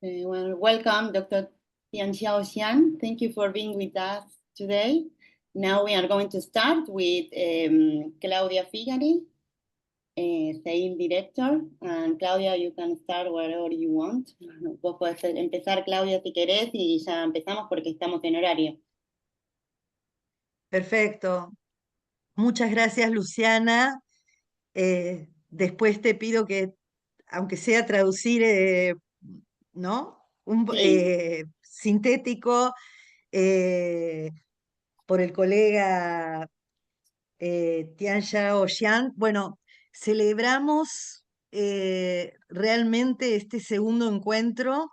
Well, welcome, Dr. Tianjiao Jiang. Thank you for being with us today. Now we are going to start with Claudia Figari, CEIL Director. And Claudia, you can start wherever you want. Vos podés empezar, Claudia, si querés, y ya empezamos porque estamos en horario. Perfecto. Muchas gracias, Luciana. Después te pido que, aunque sea traducir, ¿no? Sí. Sintético por el colega Tianjiao Jiang. Bueno, celebramos realmente este segundo encuentro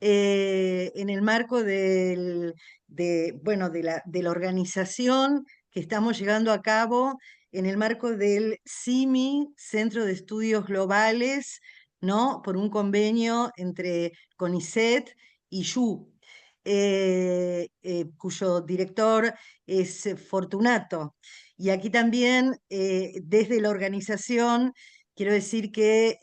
en el marco de la organización que estamos llevando a cabo en el marco del CIMI, Centro de Estudios Globales, ¿no? Por un convenio entre CONICET y CEUR, cuyo director es Fortunato. Y aquí también, desde la organización, quiero decir que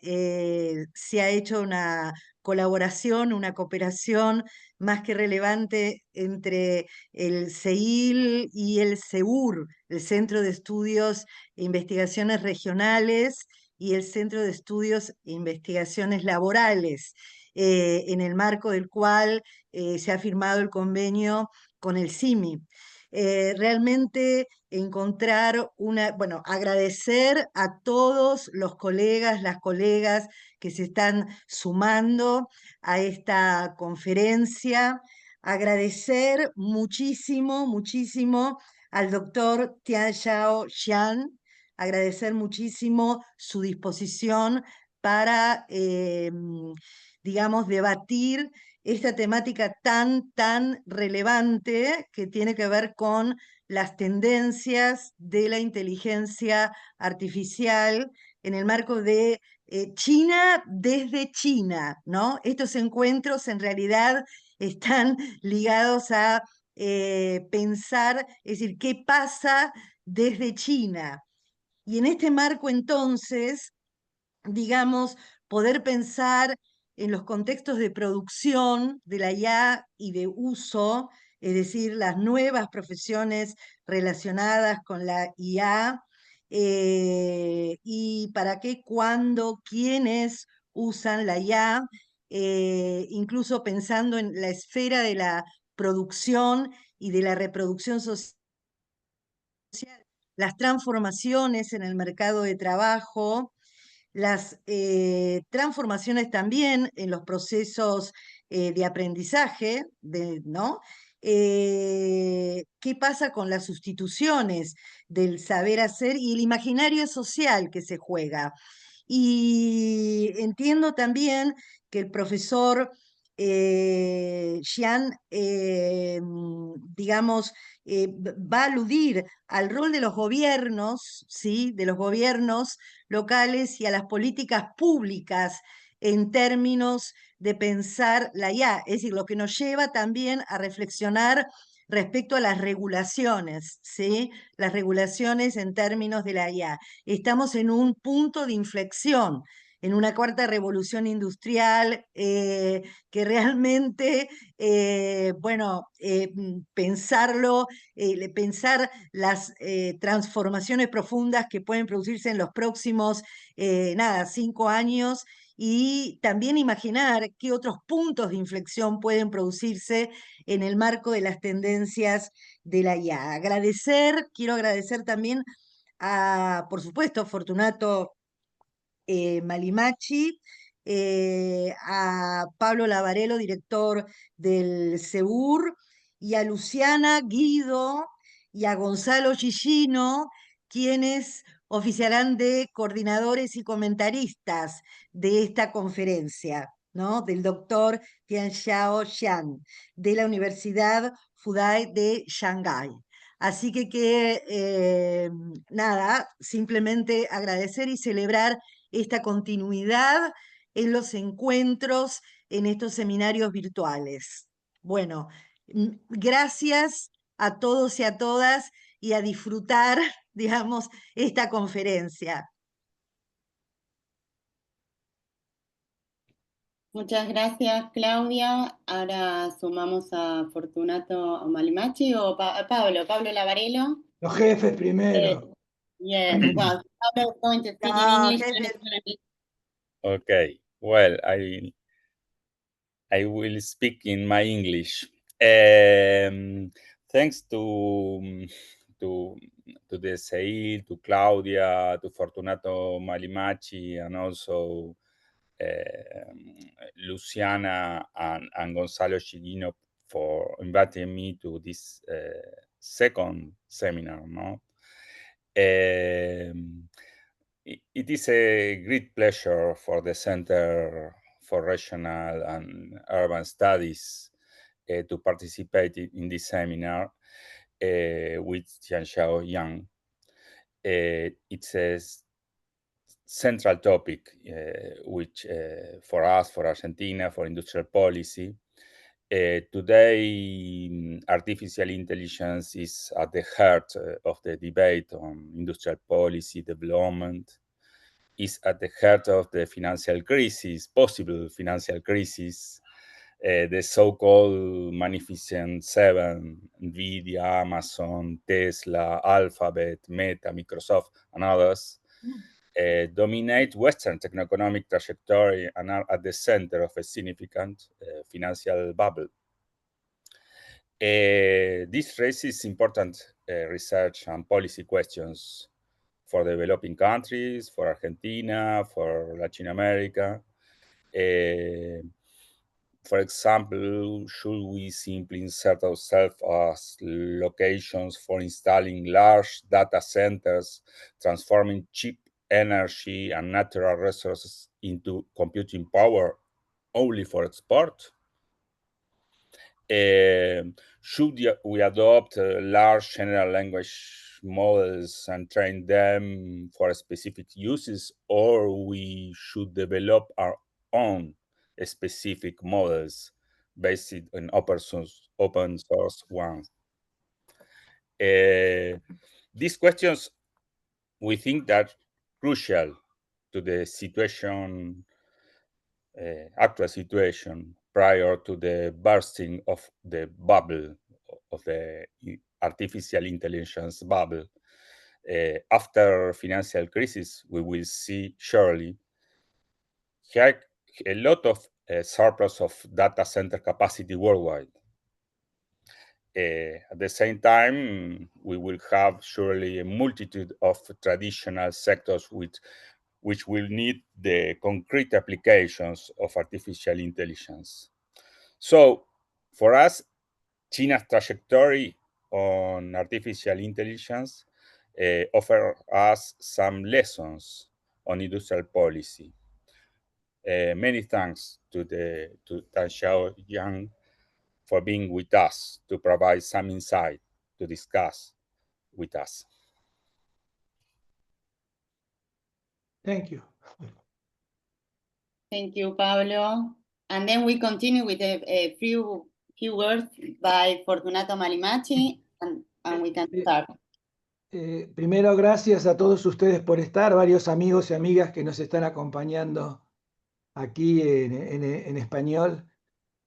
se ha hecho una colaboración, una cooperación más que relevante entre el CEIL y el CEUR, el Centro de Estudios e Investigaciones Regionales, y el Centro de Estudios e Investigaciones Laborales, en el marco del cual se ha firmado el convenio con el CIMI. Realmente agradecer a todos los colegas, las colegas que se están sumando a esta conferencia. Agradecer muchísimo, muchísimo al doctor Tianjiao Jiang, agradecer muchísimo su disposición para, digamos, debatir esta temática tan relevante que tiene que ver con las tendencias de la inteligencia artificial en el marco de China desde China, ¿no? Estos encuentros en realidad están ligados a pensar, es decir, qué pasa desde China. Y en este marco entonces, digamos, poder pensar en los contextos de producción de la IA y de uso, es decir, las nuevas profesiones relacionadas con la IA, y para qué, cuándo, quiénes usan la IA, incluso pensando en la esfera de la producción y de la reproducción social, las transformaciones en el mercado de trabajo, las transformaciones también en los procesos de aprendizaje, ¿no? ¿Qué pasa con las sustituciones del saber hacer y el imaginario social que se juega? Y entiendo también que el profesor Xian, digamos, va a aludir al rol de los gobiernos, ¿sí? De los gobiernos locales y a las políticas públicas en términos de pensar la IA, es decir, lo que nos lleva también a reflexionar respecto a las regulaciones, ¿sí? Las regulaciones en términos de la IA. Estamos en un punto de inflexión, en una cuarta revolución industrial que realmente, pensar las transformaciones profundas que pueden producirse en los próximos, 5 años, y también imaginar qué otros puntos de inflexión pueden producirse en el marco de las tendencias de la IA. Quiero agradecer también a, por supuesto, Fortunato Mallimaci, a Pablo Lavarello, director del CEUR, y a Luciana Guido y a Gonzalo Ghiggino, quienes oficiarán de coordinadores y comentaristas de esta conferencia, ¿no? Del doctor Tianjiao Jiang, de la Universidad Fudan de Shanghái. Así nada, simplemente agradecer y celebrar esta continuidad en los encuentros, en estos seminarios virtuales. Bueno, gracias a todos y a todas, y a disfrutar, digamos, esta conferencia. Muchas gracias, Claudia. Ahora sumamos a Fortunato Mallimaci o Pablo Lavarello. Los jefes Uh, primero. yes, well, Pablo is going to speak in No, English. jefe. Okay, well, I will speak in my English. Thanks to the CEIL, to Claudia, to Fortunato Mallimaci, and also Luciana and Gonzalo Ghiggino for inviting me to this second seminar. No? It is a great pleasure for the Center for Regional and Urban Studies to participate in this seminar with Tianjiao Jiang. It's a central topic, which for us, for Argentina, for industrial policy. Today, artificial intelligence is at the heart of the debate on industrial policy development, is at the heart of the financial crisis, possible financial crisis, the so-called Magnificent Seven, NVIDIA, Amazon, Tesla, Alphabet, Meta, Microsoft, and others, dominate Western techno-economic trajectory and are at the center of a significant financial bubble. This raises important research and policy questions for developing countries, for Argentina, for Latin America. For example, should we simply insert ourselves as locations for installing large data centers, transforming cheap energy and natural resources into computing power only for export? Should we adopt large general language models and train them for specific uses, or we should develop our own specific models based on open source ones? These questions, we think, that crucial to the situation, actual situation prior to the bursting of the bubble, of the artificial intelligence bubble. After financial crisis, we will see surely a lot of surplus of data center capacity worldwide. At the same time, we will have surely a multitude of traditional sectors which will need the concrete applications of artificial intelligence. So, for us, China's trajectory on artificial intelligence offers us some lessons on industrial policy. Many thanks to Tianjiao Jiang for being with us to provide some insight to discuss with us. Thank you. Thank you, Pablo. And then we continue with a few words by Fortunato Mallimaci, and we can start. Primero, gracias a todos ustedes por estar, varios amigos y amigas que nos están acompañando aquí en español,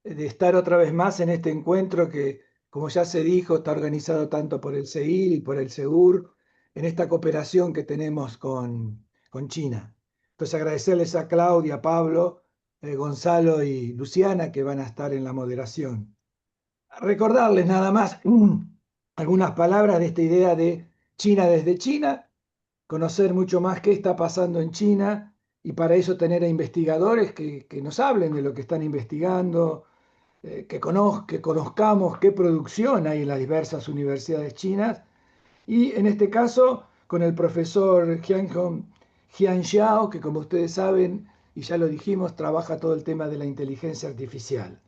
de estar otra vez más en este encuentro que, como ya se dijo, está organizado tanto por el CEIL y por el CEUR, en esta cooperación que tenemos con China. Entonces, agradecerles a Claudia, Pablo, Gonzalo y Luciana, que van a estar en la moderación. Recordarles nada más algunas palabras de esta idea de China desde China, conocer mucho más qué está pasando en China y para eso tener a investigadores que nos hablen de lo que están investigando, que conozcamos qué producción hay en las diversas universidades chinas y en este caso con el profesor Tianjiao, que como ustedes saben y ya lo dijimos, trabaja todo el tema de la inteligencia artificial.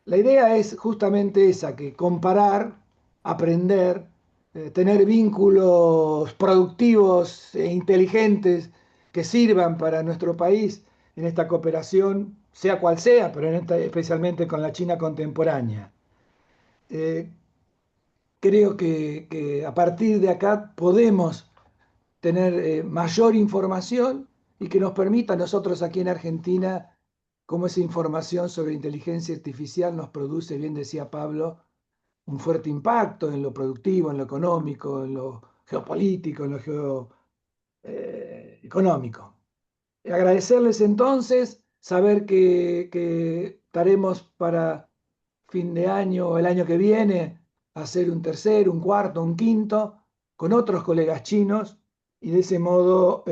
La idea es justamente esa, que comparar, aprender, tener vínculos productivos e inteligentes que sirvan para nuestro país en esta cooperación, sea cual sea, pero especialmente con la China contemporánea. Creo que a partir de acá podemos tener mayor información y que nos permita a nosotros aquí en Argentina cómo esa información sobre inteligencia artificial nos produce, bien decía Pablo, un fuerte impacto en lo productivo, en lo económico, en lo geopolítico, en lo económico. Agradecerles entonces, saber que estaremos para fin de año o el año que viene hacer un tercer, un cuarto, un quinto con otros colegas chinos y de ese modo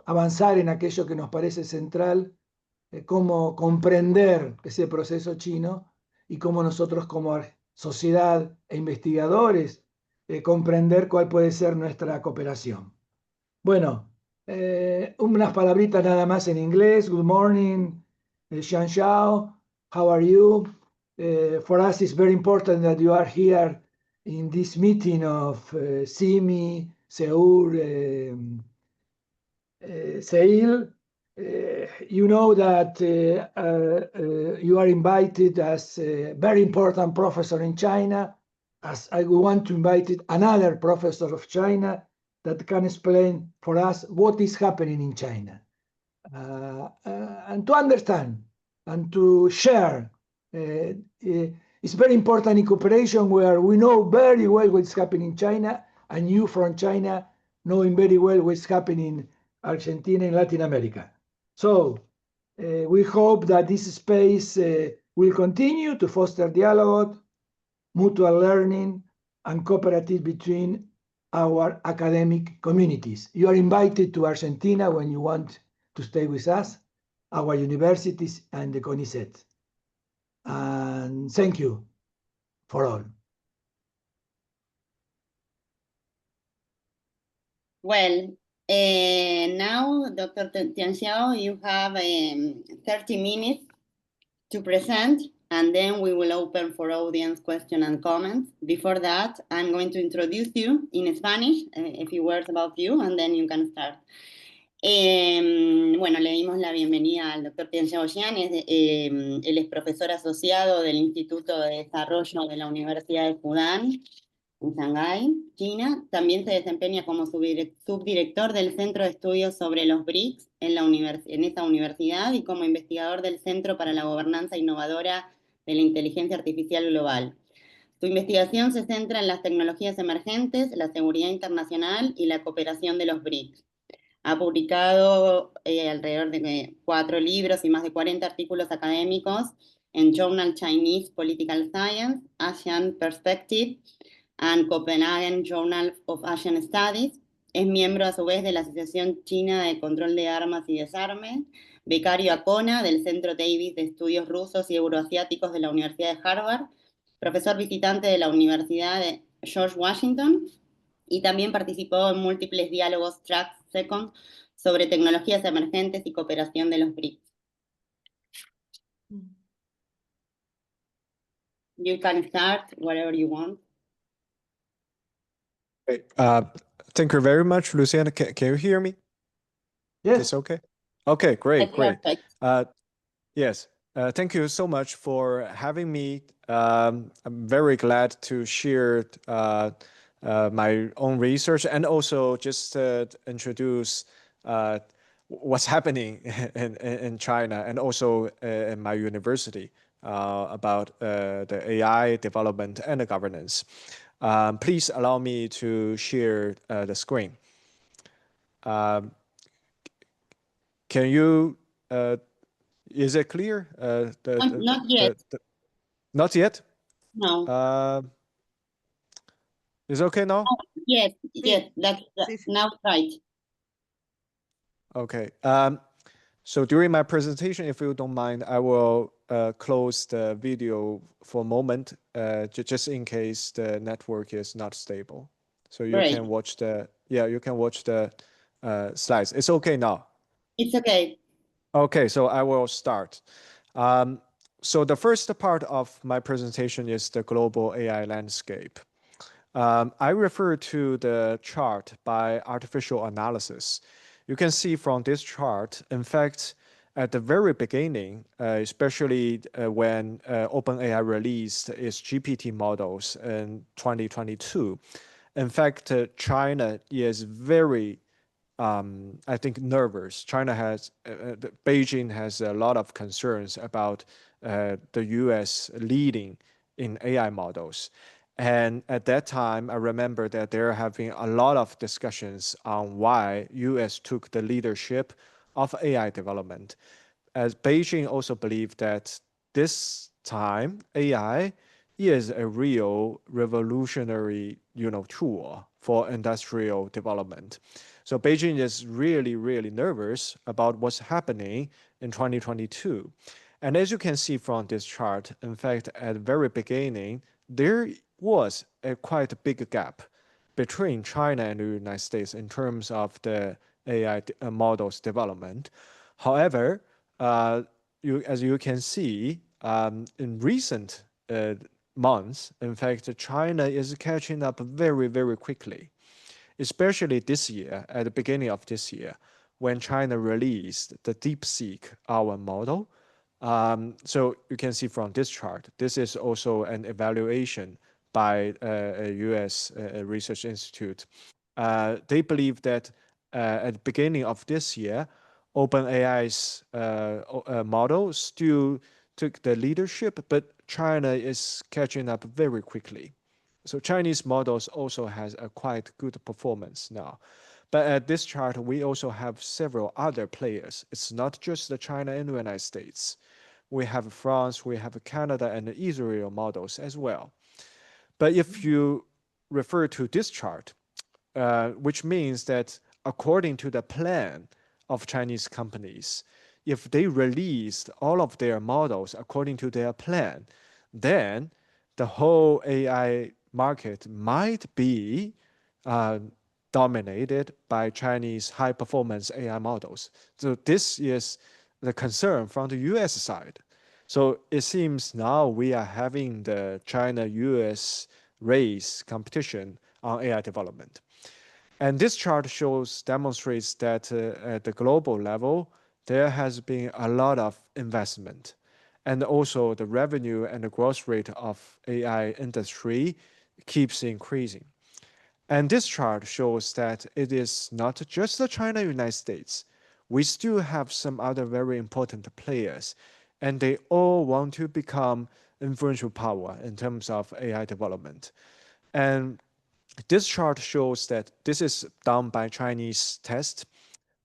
avanzar en aquello que nos parece central, cómo comprender ese proceso chino y cómo nosotros como sociedad e investigadores comprender cuál puede ser nuestra cooperación. Bueno, unas palabritas nada más en inglés. Good morning, Tianjiao. How are you? For us, it's very important that you are here in this meeting of CIMI, CEUR, CEIL. You know that you are invited as a very important professor in China, as I want to invite another professor of China that can explain for us what is happening in China. And to understand and to share. It's very important in cooperation where we know very well what's happening in China, and you from China knowing very well what's happening in Argentina and Latin America. So we hope that this space will continue to foster dialogue, mutual learning, and cooperative between our academic communities. You are invited to Argentina when you want to stay with us, our universities, and the CONICET. And thank you for all. Well, now, Dr. Tianjiao, you have 30 minutes to present, and then we will open for audience questions and comments. Before that, I'm going to introduce you in Spanish, a few words about you, and then you can start. Bueno, le dimos la bienvenida al doctor Tianjiao Jiang. Él es profesor asociado del Instituto de Desarrollo de la Universidad de Fudan, en Shanghái, China. También se desempeña como subdirector del Centro de Estudios sobre los BRICS en esa universidad y como investigador del Centro para la Gobernanza Innovadora de la Inteligencia Artificial Global. Su investigación se centra en las tecnologías emergentes, la seguridad internacional y la cooperación de los BRICS. Ha publicado alrededor de 4 libros y más de 40 artículos académicos en Journal Chinese Political Science, Asian Perspective, and Copenhagen Journal of Asian Studies. Es miembro a su vez de la Asociación China de Control de Armas y Desarme, becario ACONA del Centro Davis de Estudios Rusos y Euroasiáticos de la Universidad de Harvard, profesor visitante de la Universidad de George Washington, y también participó en múltiples diálogos Track Second sobre tecnologías emergentes y cooperación de los BRICS. You can start whatever you want. Thank you very much, Luciana. Can you hear me? Yes. It's okay? Okay, great. Perfect. Yes. Thank you so much for having me. I'm very glad to share my own research and also just introduce what's happening in China and also in my university about the AI development and the governance. Please allow me to share the screen. Can you, is it clear? Not yet. Not yet? No. Is it okay now? Oh, yes, that's now right. Okay. So during my presentation, if you don't mind, I will close the video for a moment, just in case the network is not stable. So you can watch the, you can watch the slides. It's okay now. It's okay. Okay, so I will start. So the first part of my presentation is the global AI landscape. I refer to the chart by artificial analysis. You can see from this chart, in fact, at the very beginning, especially when OpenAI released its GPT models in 2022, in fact, China is very I think, nervous. Beijing has a lot of concerns about the US leading in AI models. And at that time, I remember that there have been a lot of discussions on why US took the leadership of AI development. As Beijing also believed that this time AI is a real revolutionary, tool for industrial development. So Beijing is really, really nervous about what's happening in 2022. And as you can see from this chart, in fact, at the very beginning, there was a quite big gap between China and the United States in terms of the AI models development. However, as you can see, in recent months, in fact, China is catching up very, very quickly, especially this year, at the beginning of this year, when China released the DeepSeek, our model. So you can see from this chart, this is also an evaluation by a US research institute. They believe that at the beginning of this year, OpenAI's model still took the leadership, but China is catching up very quickly. So Chinese models also has a quite good performance now. But at this chart, we also have several other players. It's not just the China and the United States. We have France, we have Canada and Israel models as well. But if you refer to this chart, which means that according to the plan of Chinese companies, if they released all of their models according to their plan, then the whole AI market might be dominated by Chinese high-performance AI models. So this is the concern from the US side. So it seems now we are having the China-US race competition on AI development. And this chart demonstrates that at the global level, there has been a lot of investment. And also the revenue and the growth rate of AI industry keeps increasing. And this chart shows that it is not just the China, United States. We still have some other very important players, and they all want to become influential power in terms of AI development. And this chart shows that this is done by Chinese test.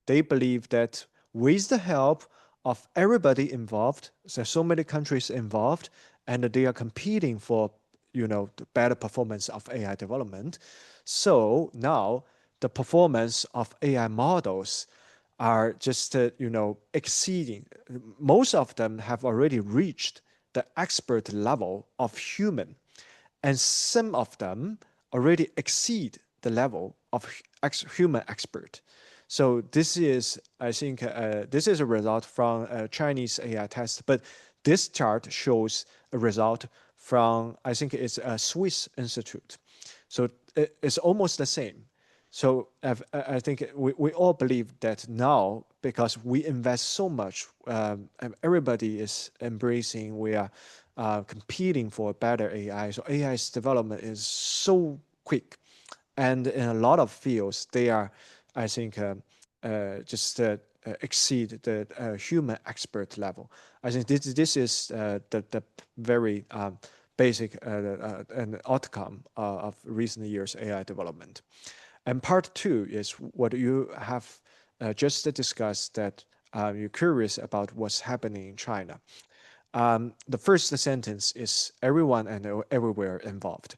They believe that with the help of everybody involved, there's so many countries involved, and they are competing for, the better performance of AI development. So now the performance of AI models are just, exceeding. Most of them have already reached the expert level of human, and some of them already exceed the level of human expert. So this is, I think, this is a result from a Chinese AI test, but this chart shows a result from, I think it's a Swiss institute. So it's almost the same. So I think we all believe that now, because we invest so much, everybody is embracing, we are competing for better AI. So AI's development is so quick. And in a lot of fields, they are, I think, just exceed the human expert level. I think this is the very basic an outcome of recent years' AI development. And part two is what you have just discussed, that you're curious about what's happening in China. The first sentence is everyone and everywhere involved.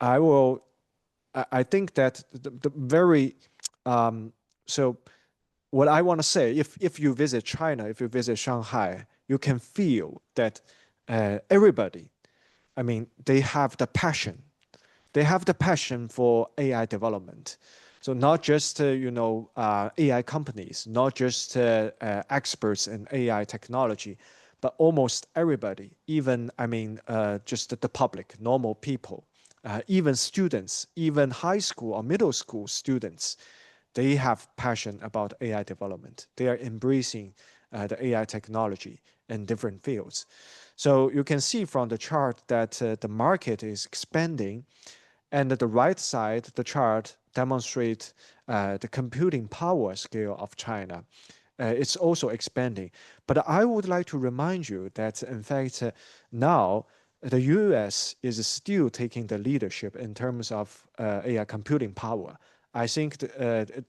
I think that the very, so what I want to say, if you visit China, if you visit Shanghai, you can feel that everybody, I mean, they have the passion. They have the passion for AI development. So not just, AI companies, not just experts in AI technology, but almost everybody, even, just the public, normal people, even students, even high school or middle school students, they have passion about AI development. They are embracing the AI technology in different fields. So you can see from the chart that the market is expanding. And at the right side, the chart demonstrate the computing power scale of China. It's also expanding. But I would like to remind you that, in fact, now the US is still taking the leadership in terms of AI computing power. I think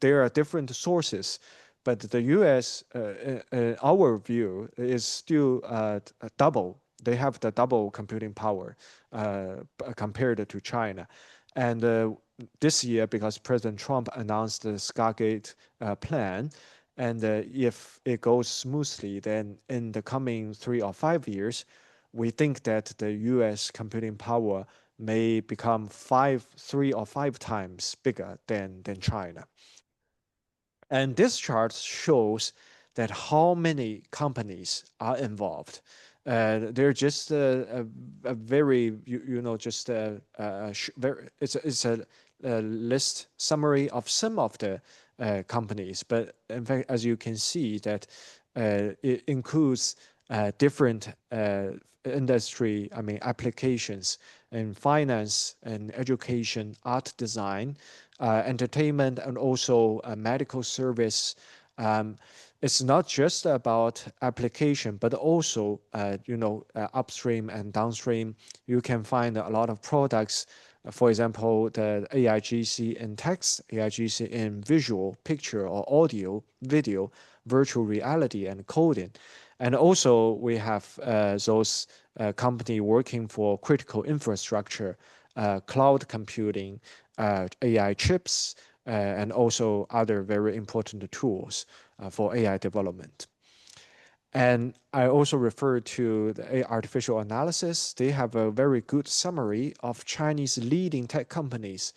there are different sources, but the US, our view, is still double. They have the double computing power compared to China. And this year, because President Trump announced the Stargate plan, and if it goes smoothly, then in the coming 3 or 5 years, we think that the US computing power may become 3 or 5 times bigger than China. And this chart shows that how many companies are involved. They're just a very, just it's a list summary of some of the companies. But in fact, as you can see, that it includes different industry, applications in finance and education, art design, entertainment, and also medical service. It's not just about application, but also, upstream and downstream. You can find a lot of products. For example, the AIGC in text, AIGC in visual, picture or audio, video, virtual reality, and coding. And also we have those companies working for critical infrastructure, cloud computing, AI chips, and also other very important tools for AI development. And I also refer to the artificial analysis. They have a very good summary of Chinese leading tech companies.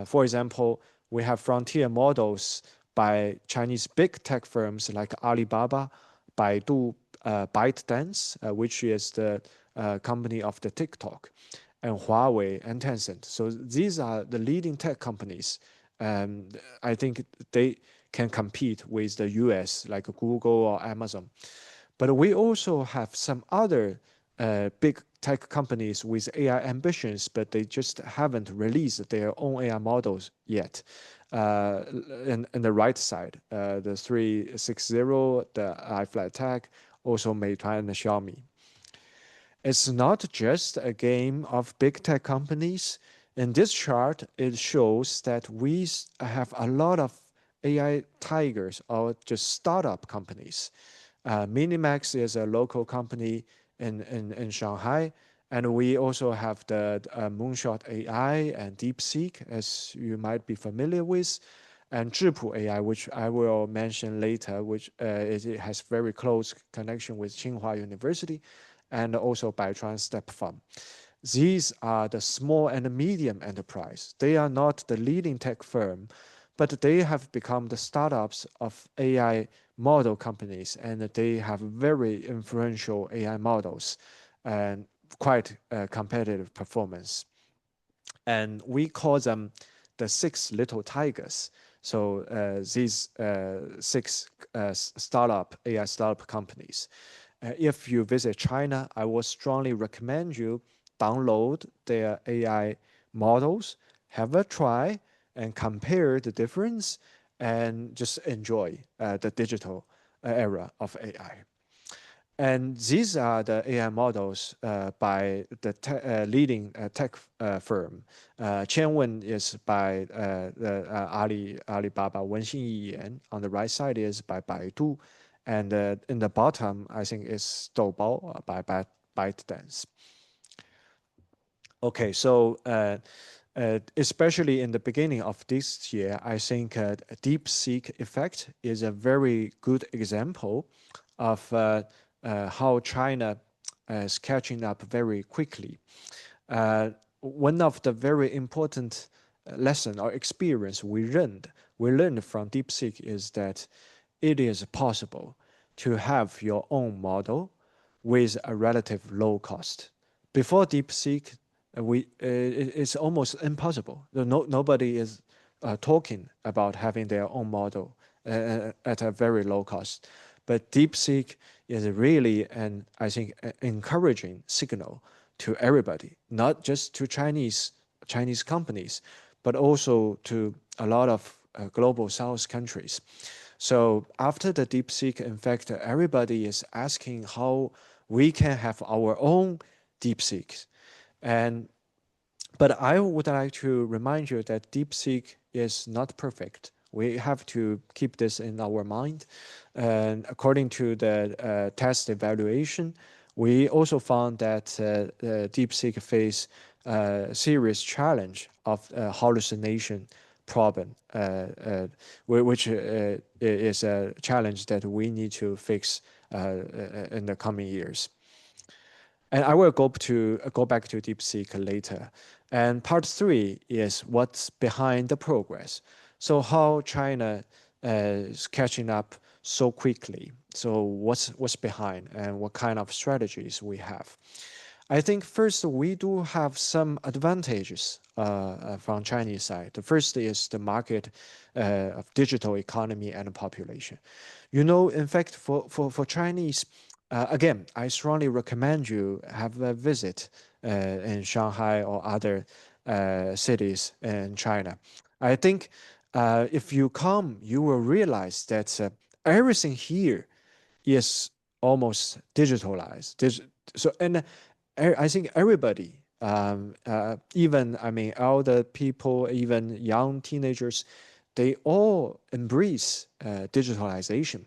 For example, we have frontier models by Chinese big tech firms like Alibaba, Baidu, ByteDance, which is the company of the TikTok, and Huawei and Tencent. So these are the leading tech companies. I think they can compete with the US, like Google or Amazon. But we also have some other big tech companies with AI ambitions, but they just haven't released their own AI models yet. In the right side, the 360, the iFlyTech, also Meituan and Xiaomi. It's not just a game of big tech companies. In this chart, it shows that we have a lot of AI tigers or just startup companies. Minimax is a local company in Shanghai, and we also have the Moonshot AI and DeepSeek, as you might be familiar with, and Zhipu AI, which I will mention later, which it has very close connection with Tsinghua University, and also Baichuan Step Farm. These are the small and medium enterprise. They are not the leading tech firm, but they have become the startups of AI model companies, and they have very influential AI models and quite competitive performance. And we call them the 6 little tigers. So these 6 AI startup companies. If you visit China, I would strongly recommend you download their AI models, have a try, and compare the difference, and just enjoy the digital era of AI. And these are the AI models by the leading tech firm. Qianwen is by the Alibaba Wenxin Yiyan. On the right side is by Baidu. And in the bottom, I think is Doubao by ByteDance. Okay, so especially in the beginning of this year, I think DeepSeek effect is a very good example of how China is catching up very quickly. One of the very important lesson or experience we learned from DeepSeek is that it is possible to have your own model with a relative low cost. Before DeepSeek, it's almost impossible. Nobody is talking about having their own model at a very low cost. But DeepSeek is really an, I think, encouraging signal to everybody, not just to Chinese companies, but also to a lot of global South countries. So after the DeepSeek, in fact, everybody is asking how we can have our own DeepSeek. But I would like to remind you that DeepSeek is not perfect. We have to keep this in our mind. And according to the test evaluation, we also found that DeepSeek face a serious challenge of hallucination problem, which is a challenge that we need to fix in the coming years. And I will go back to DeepSeek later. And part 3 is what's behind the progress. So how China is catching up so quickly. So what's behind and what kind of strategies we have. I think first we do have some advantages from Chinese side. The first is the market of digital economy and population. You know, in fact, for Chinese, again, I strongly recommend you have a visit in Shanghai or other cities in China. I think if you come, you will realize that everything here is almost digitalized. I think everybody, even elder people, even young teenagers, they all embrace digitalization.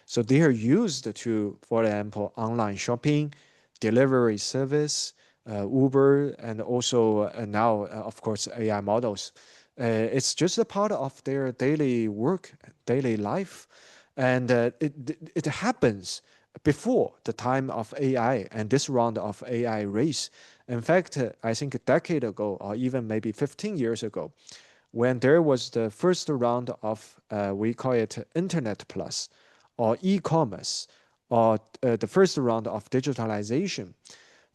So they are used to, for example, online shopping, delivery service, Uber, and also now, of course, AI models. It's just a part of their daily work, daily life. And it happens before the time of AI and this round of AI race. In fact, I think a decade ago, or even maybe 15 years ago, when there was the first round of, we call it Internet Plus, or e-commerce, or the first round of digitalization,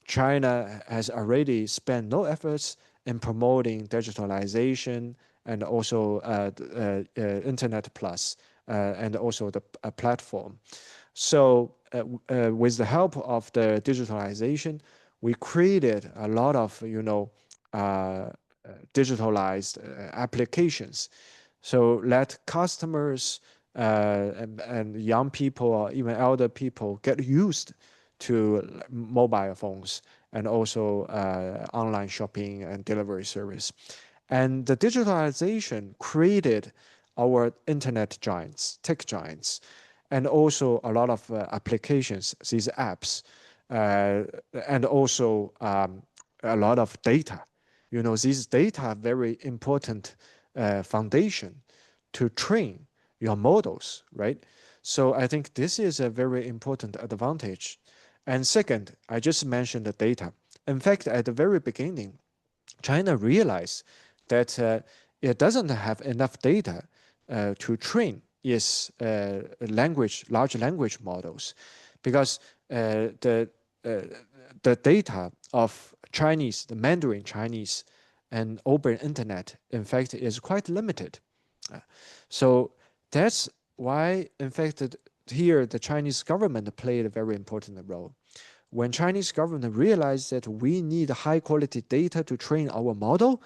China has already spent no efforts in promoting digitalization and also Internet Plus, and also the platform. So with the help of the digitalization, we created a lot of, digitalized applications. So let customers and young people or even elder people get used to mobile phones and also online shopping and delivery service. And the digitalization created our internet giants, tech giants, and also a lot of applications, these apps, and also a lot of data. You know, these data are very important foundation to train your models, right? So I think this is a very important advantage. And second, I just mentioned the data. In fact, at the very beginning, China realized that it doesn't have enough data to train its large language models, because the data of Chinese, the Mandarin Chinese and open internet, in fact, is quite limited. So that's why, in fact, here the Chinese government played a very important role. When Chinese government realized that we need high quality data to train our model,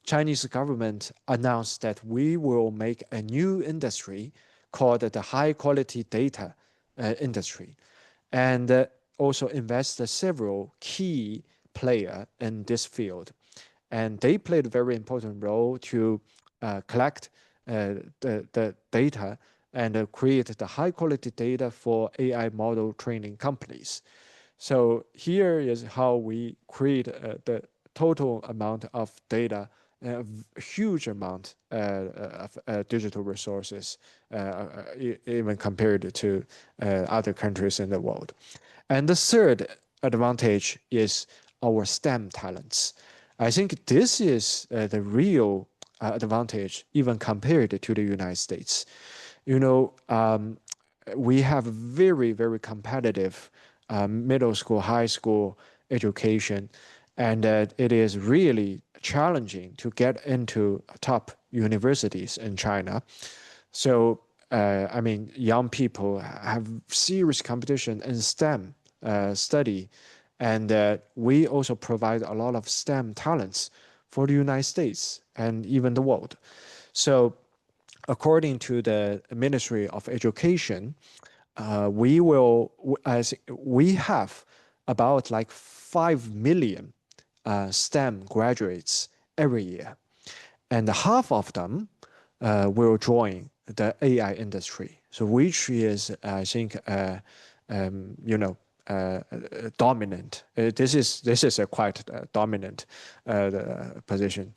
Chinese government announced that we will make a new industry called the high quality data industry, and also invest several key players in this field. And they played a very important role to collect the data and create the high quality data for AI model training companies. So here is how we create the total amount of data, a huge amount of digital resources, even compared to other countries in the world. And the third advantage is our STEM talents. I think this is the real advantage, even compared to the United States. You know, we have very, very competitive middle school, high school education, and it is really challenging to get into top universities in China. So, I mean, young people have serious competition in STEM study, and we also provide a lot of STEM talents for the United States and even the world. So according to the Ministry of Education, we have about like 5 million STEM graduates every year, and half of them will join the AI industry. So which is, I think, dominant. This is a quite dominant position.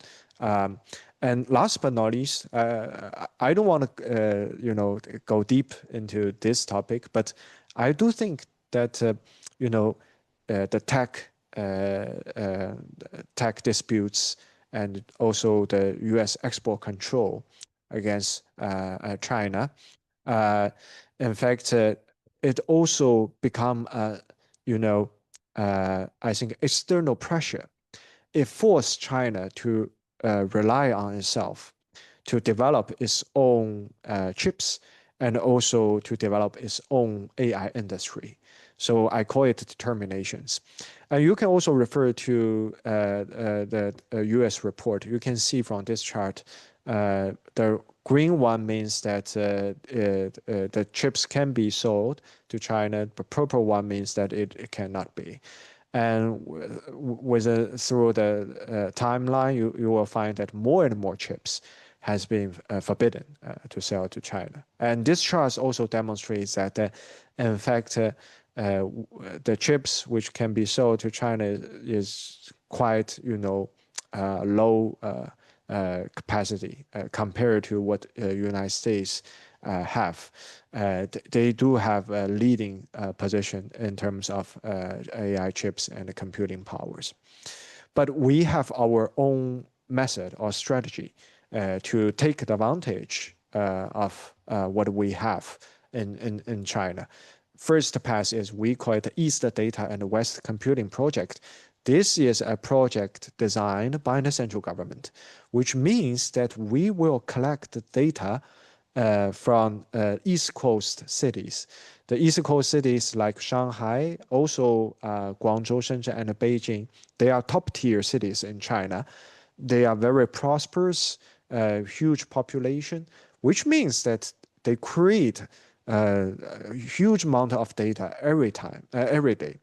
And last but not least, I don't want to go deep into this topic, but I do think that the tech disputes and also the U.S. export control against China. In fact, it also become I think external pressure. It forced China to rely on itself to develop its own chips and also to develop its own AI industry. So I call it determinations. And you can also refer to the US report. You can see from this chart, the green one means that the chips can be sold to China. The purple one means that it cannot be. And through the timeline, you will find that more and more chips has been forbidden to sell to China. And this chart also demonstrates that, in fact, the chips which can be sold to China is quite, low capacity compared to what United States have. They do have a leading position in terms of AI chips and computing powers. But we have our own method or strategy to take advantage of what we have in China. First pass is we call it the East Data and West Computing Project. This is a project designed by the central government, which means that we will collect the data from East Coast cities. The East Coast cities like Shanghai, also Guangzhou, Shenzhen, and Beijing, they are top-tier cities in China. They are very prosperous, huge population, which means that they create a huge amount of data every day.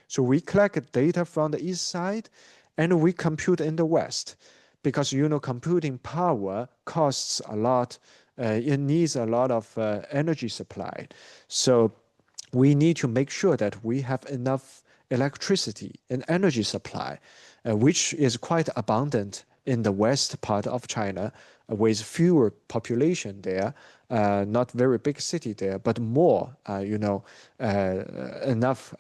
So we collect data from the east side and we compute in the west because, computing power costs a lot. It needs a lot of energy supply. So we need to make sure that we have enough electricity and energy supply, which is quite abundant in the west part of China with fewer population there, not very big city there, but more, enough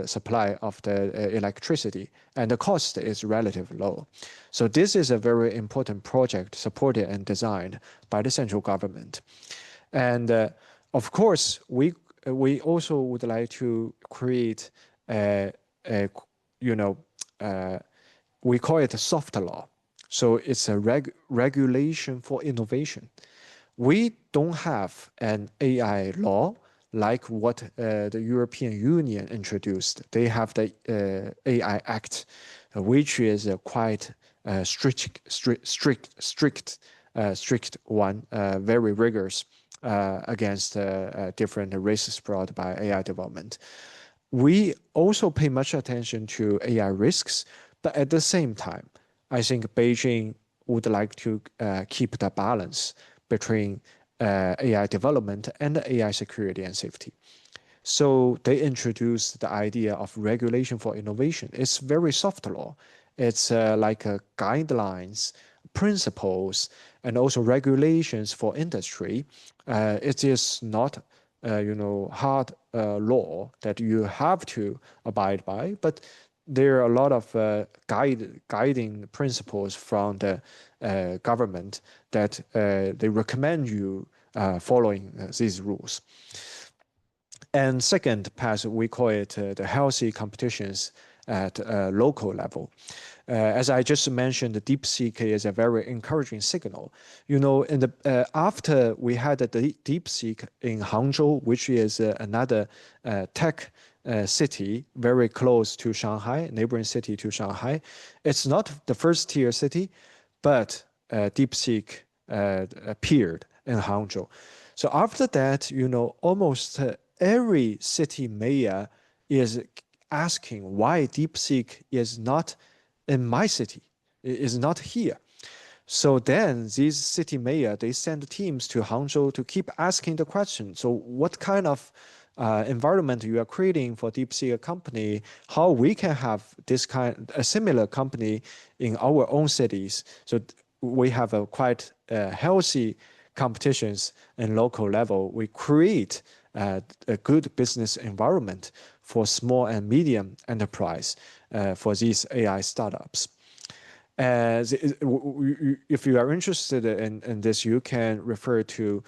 supply of the electricity, and the cost is relatively low. So this is a very important project supported and designed by the central government. And of course, we also would like to create we call it a soft law. So it's a regulation for innovation. We don't have an AI law like what the European Union introduced. They have the AI Act, which is a quite strict one, very rigorous against different risks brought by AI development. We also pay much attention to AI risks, but at the same time, I think Beijing would like to keep the balance between AI development and AI security and safety. So they introduced the idea of regulation for innovation. It's very soft law. It's like guidelines, principles, and also regulations for industry. It is not hard law that you have to abide by, but there are a lot of guiding principles from the government that they recommend you following these rules. And second path, we call it the healthy competitions at local level. As I just mentioned, the DeepSeek is a very encouraging signal. You know, in the after we had the DeepSeek in Hangzhou, which is another tech city very close to Shanghai, neighboring city to Shanghai. It's not the first tier city, but DeepSeek appeared in Hangzhou. So after that, you know, almost every city mayor is asking why DeepSeek is not in my city, is not here. So then these city mayor, they send teams to Hangzhou to keep asking the question. So what kind of environment you are creating for DeepSeek company, how we can have this kind, a similar company in our own cities. So we have a quite healthy competitions in local level. We create a good business environment for small and medium enterprise for these AI startups. If you are interested in this, you can refer to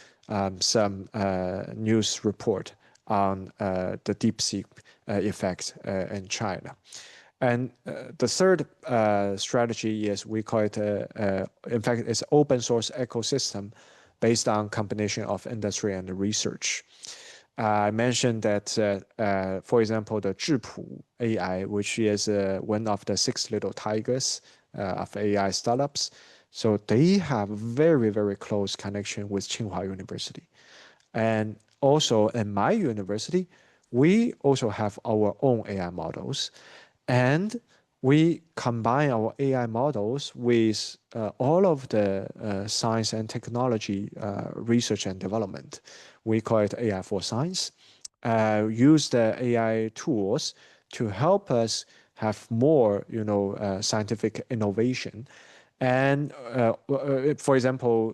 some news report on the DeepSeek effect in China. And the third strategy is, we call it, in fact, it's open source ecosystem based on combination of industry and research. I mentioned that, for example, the Zhipu AI, which is one of the 6 little tigers of AI startups. So they have very, very close connection with Tsinghua University. And also in my university, we also have our own AI models. And we combine our AI models with all of the science and technology research and development. We call it AI for Science. Use the AI tools to help us have more, you know, scientific innovation. And for example,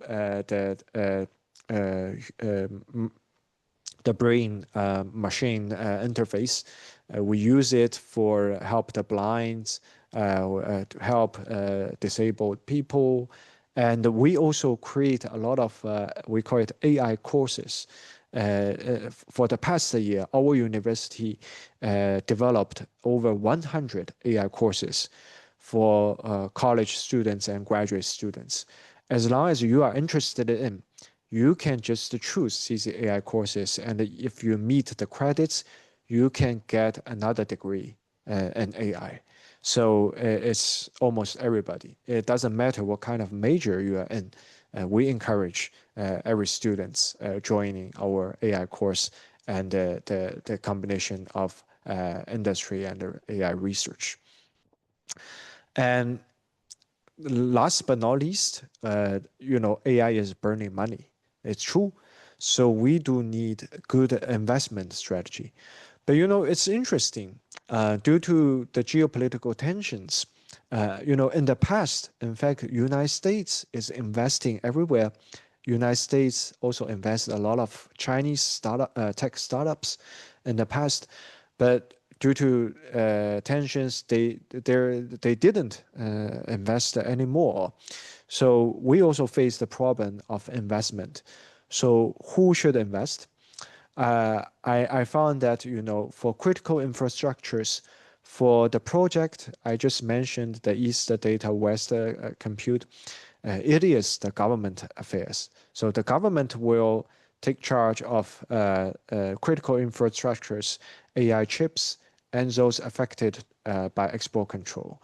the brain machine interface, we use it for help the blind, to help disabled people. And we also create a lot of, we call it AI courses. For the past year, our university developed over 100 AI courses for college students and graduate students. As long as you are interested in, you can just choose these AI courses. And if you meet the credits, you can get another degree in AI. So it's almost everybody. It doesn't matter what kind of major you are in. We encourage every student joining our AI course and the combination of industry and AI research. And last but not least, you know, AI is burning money. It's true. So we do need good investment strategy. But, you know, it's interesting. Due to the geopolitical tensions, you know, in the past, in fact, United States is investing everywhere. United States also invests a lot of Chinese tech startups in the past. But due to tensions, they didn't invest anymore. So we also face the problem of investment. So who should invest? I found that, you know, for critical infrastructures, for the project I just mentioned, the East Data, West Compute, it is the government affairs. So the government will take charge of critical infrastructures, AI chips, and those affected by export control.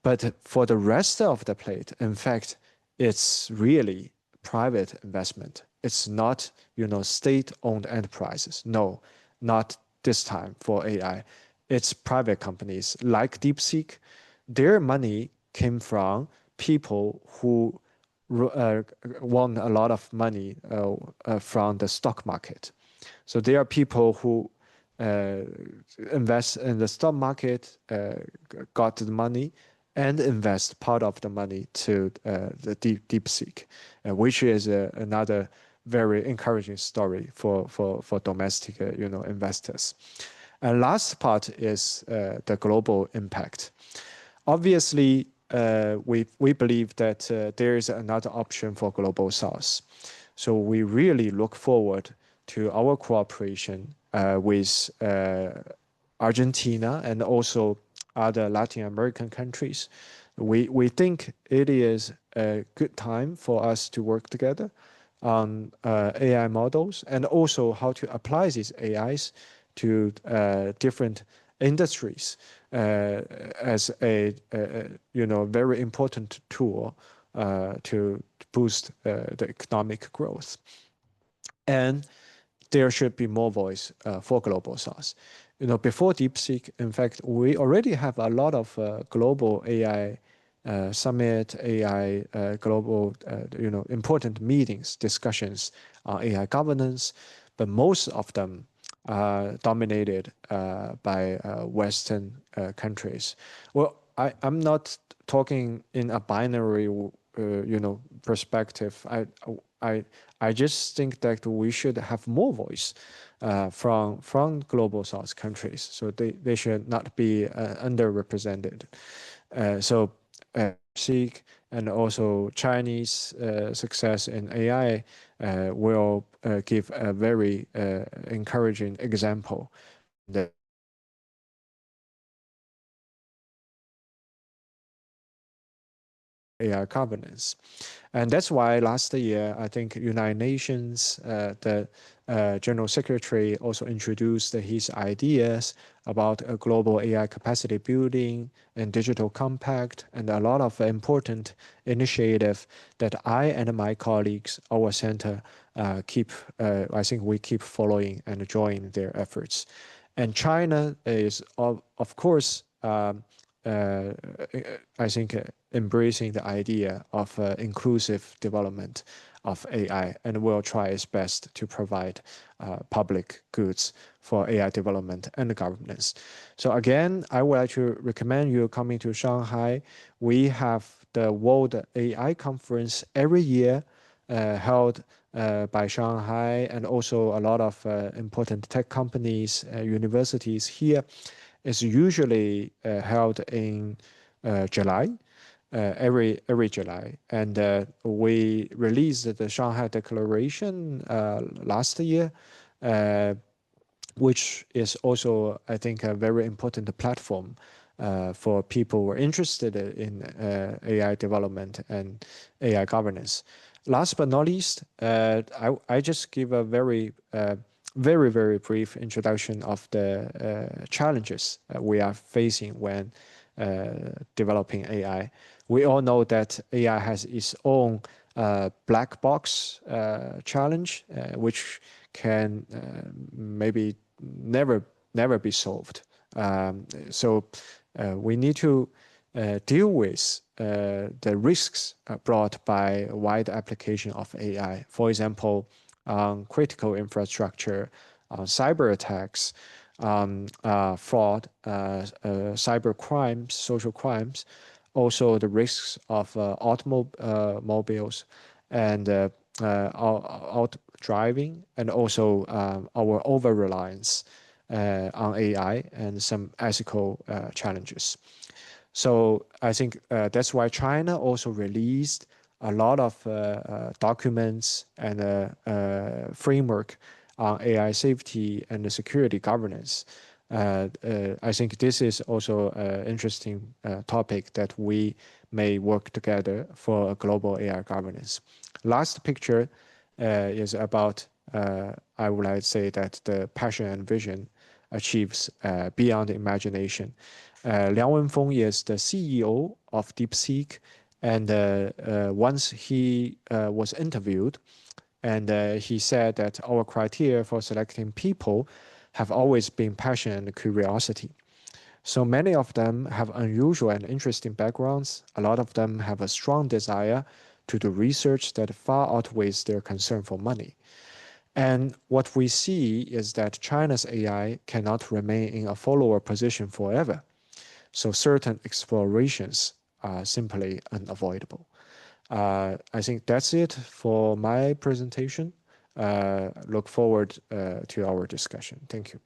But for the rest of the plate, in fact, it's really private investment. It's not, you know, state-owned enterprises. No, not this time for AI. It's private companies like DeepSeek. Their money came from people who won a lot of money from the stock market. So there are people who invest in the stock market, got the money, and invest part of the money to the DeepSeek, which is another very encouraging story for domestic, you know, investors. And last part is the global impact. Obviously, we believe that there is another option for Global South. So we really look forward to our cooperation with Argentina and also other Latin American countries we think it is a good time for us to work together on AI models, and also how to apply these AIs to different industries as a very important tool to boost the economic growth. And there should be more voice for global South. Before DeepSeek, in fact, we already have a lot of global AI summit, AI global, important meetings, discussions on AI governance, but most of them are dominated by Western countries. Well, I'm not talking in a binary, perspective. I just think that we should have more voice from global South countries, so they should not be underrepresented. So DeepSeek and also Chinese success in AI will give a very encouraging example that AI governance. And that's why last year, I think United Nations, the General Secretary also introduced his ideas about a global AI capacity building and digital compact, and a lot of important initiative that I and my colleagues, our center, I think we keep following and joining their efforts. And China is, of course, I think embracing the idea of inclusive development of AI, and will try its best to provide public goods for AI development and governance. So again, I would like to recommend you coming to Shanghai. We have the World AI Conference every year held by Shanghai, and also a lot of important tech companies, universities here. It's usually held in July, every July. And we released the Shanghai Declaration last year, which is also, I think, a very important platform for people who are interested in AI development and AI governance. Last but not least, I just give a very brief introduction of the challenges we are facing when developing AI. We all know that AI has its own black box challenge, which can maybe never be solved. So we need to deal with the risks brought by wide application of AI. For example, critical infrastructure, cyber attacks, fraud, cyber crimes, social crimes, also the risks of automobiles and out driving, and also our over-reliance on AI and some ethical challenges. So I think that's why China also released a lot of documents and framework on AI safety and security governance. I think this is also an interesting topic that we may work together for a global AI governance. Last picture is about, I would like to say that the passion and vision achieves beyond imagination. Liang Wenfeng is the CEO of DeepSeek, and once he was interviewed, and he said that our criteria for selecting people have always been passion and curiosity. So many of them have unusual and interesting backgrounds. A lot of them have a strong desire to do research that far outweighs their concern for money. And what we see is that China's AI cannot remain in a follower position forever. So certain explorations are simply unavoidable. I think that's it for my presentation. Look forward to our discussion. Thank you.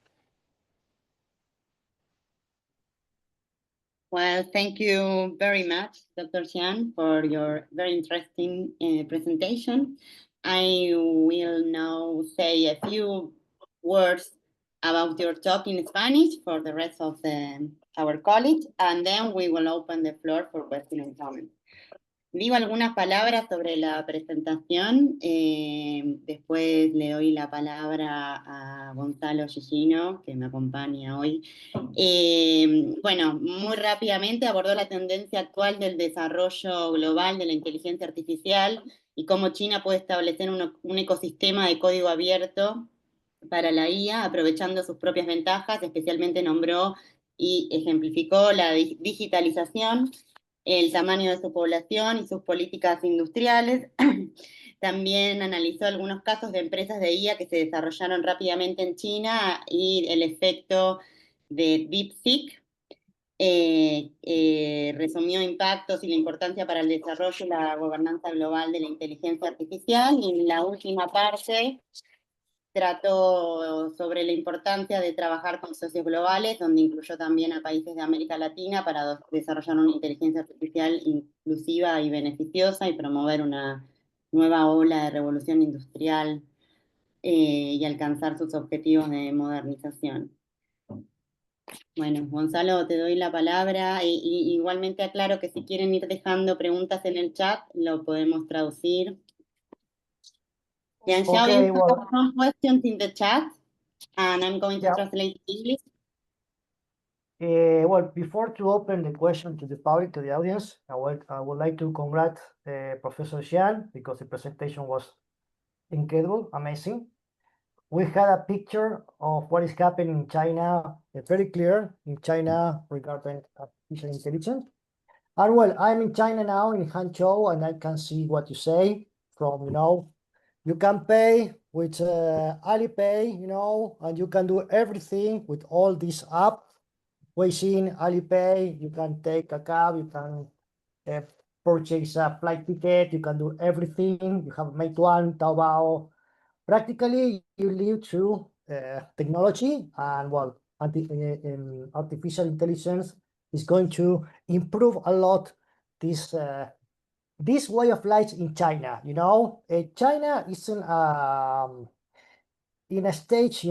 Well, thank you very much, Dr. Xian, for your very interesting presentation. I will now say a few words about your talk in Spanish for the rest of our college, and then we will open the floor for questions and comments. Digo algunas palabras sobre la presentación, después le doy la palabra a Gonzalo Ghiggino, que me acompaña hoy. Bueno, muy rápidamente abordó la tendencia actual del desarrollo global de la inteligencia artificial y cómo China puede establecer un ecosistema de código abierto para la IA, aprovechando sus propias ventajas. Especialmente nombró y ejemplificó la digitalización, el tamaño de su población y sus políticas industriales. También analizó algunos casos de empresas de IA que se desarrollaron rápidamente en China y el efecto de DeepSeek. Resumió impactos y la importancia para el desarrollo y la gobernanza global de la inteligencia artificial. Y en la última parte trató sobre la importancia de trabajar con socios globales, donde incluyó también a países de América Latina para desarrollar una inteligencia artificial inclusiva y beneficiosa y promover una nueva ola de revolución industrial y alcanzar sus objetivos de modernización. Bueno, Gonzalo, te doy la palabra. Y igualmente aclaro que si quieren ir dejando preguntas en el chat, lo podemos traducir. Tianjiao, Okay, you have some questions in the chat, and I'm going to translate in English. Well, before to open the question to the public, to the audience, I would like to congratulate Professor Jiang, because the presentation was incredible, amazing. We had a picture of what is happening in China, very clear in China regarding artificial intelligence. And well, I'm in China now, in Hangzhou, and I can see what you say from, you can pay with Alipay, and you can do everything with all these apps. Weixin, Alipay, you can take a cab, you can purchase a flight ticket, you can do everything. You have Meituan, Taobao. Practically, you live through technology, and well, artificial intelligence is going to improve a lot this way of life in China. China is in a stage,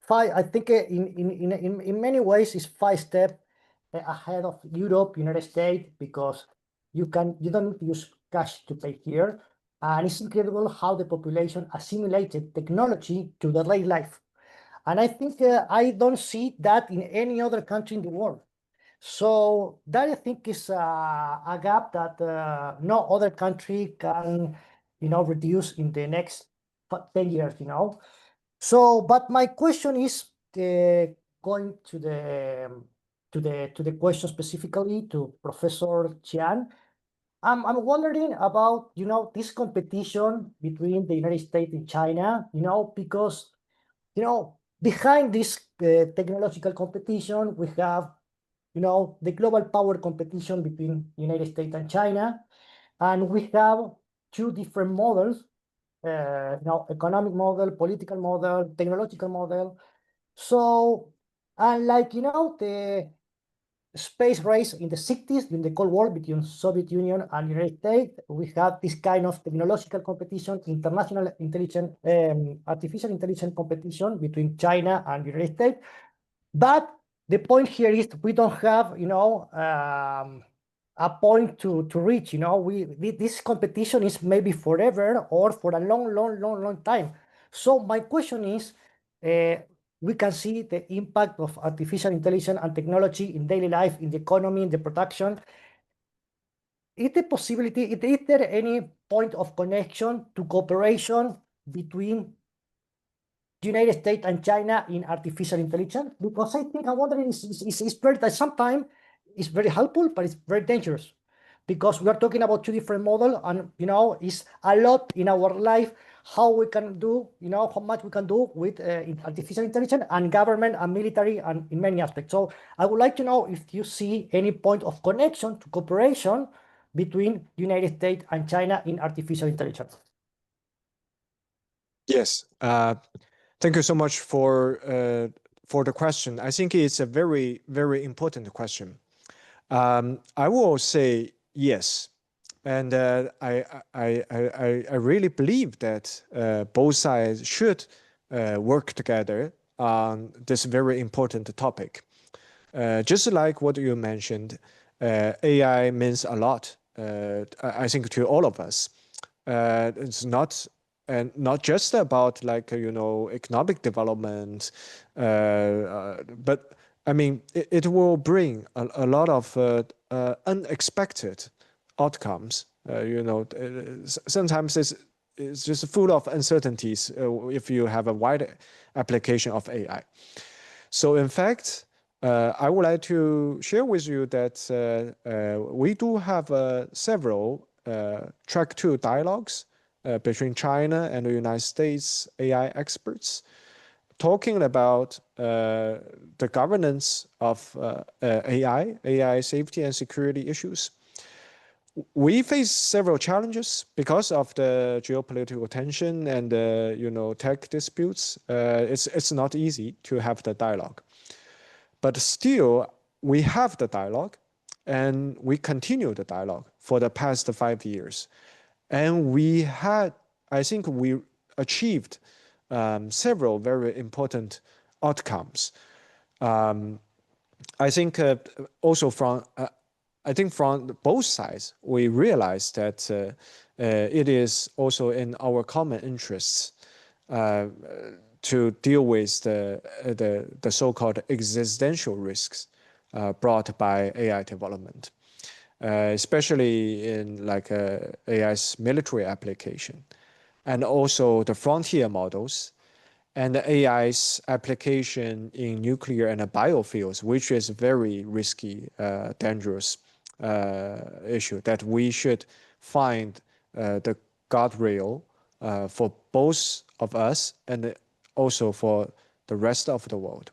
I think in many ways is 5 steps ahead of Europe, United States, because you don't need to use cash to pay here. And it's incredible how the population assimilated technology to their daily life. And I think I don't see that in any other country in the world. So that I think is a gap that no other country can, reduce in the next 10 years, So, but my question is going to the question specifically to Professor Jiang. I'm wondering about, this competition between the United States and China, because, behind this technological competition, we have, the global power competition between United States and China, and we have 2 different models, economic model, political model, technological model. So, and like, the space race in the 60s, in the Cold War between Soviet Union and United States, we had this kind of technological competition, international intelligence, artificial intelligence competition between China and United States. But the point here is we don't have, a point to reach. This competition is maybe forever or for a long time. So my question is, we can see the impact of artificial intelligence and technology in daily life, in the economy, in the production. Is there any point of connection to cooperation between the United States and China in artificial intelligence? Because I think I'm wondering, it's very, that sometimes it's very helpful, but it's very dangerous. Because we are talking about 2 different models, and it's a lot in our life how we can do, how much we can do with artificial intelligence and government and military and in many aspects. So I would like to know if you see any point of connection to cooperation between the United States and China in artificial intelligence. Yes, thank you so much for the question. I think it's a very, very important question. I will say yes. And I really believe that both sides should work together on this very important topic. Just like what you mentioned, AI means a lot, I think, to all of us. It's not just about like, economic development, but I mean, it will bring a lot of unexpected outcomes. Sometimes it's just full of uncertainties if you have a wide application of AI. So in fact, I would like to share with you that we do have several track 2 dialogues between China and the United States AI experts, talking about the governance of AI safety and security issues. We face several challenges because of the geopolitical tension and tech disputes. It's not easy to have the dialogue, but still we have the dialogue, and we continue the dialogue for the past 5 years, and I think we achieved several very important outcomes. I think also from both sides, we realized that it is also in our common interests to deal with the so-called existential risks brought by AI development, especially in like AI's military application, and also the frontier models and the AI's application in nuclear and biofuels, which is very risky, dangerous issue that we should find the guardrail for both of us and also for the rest of the world.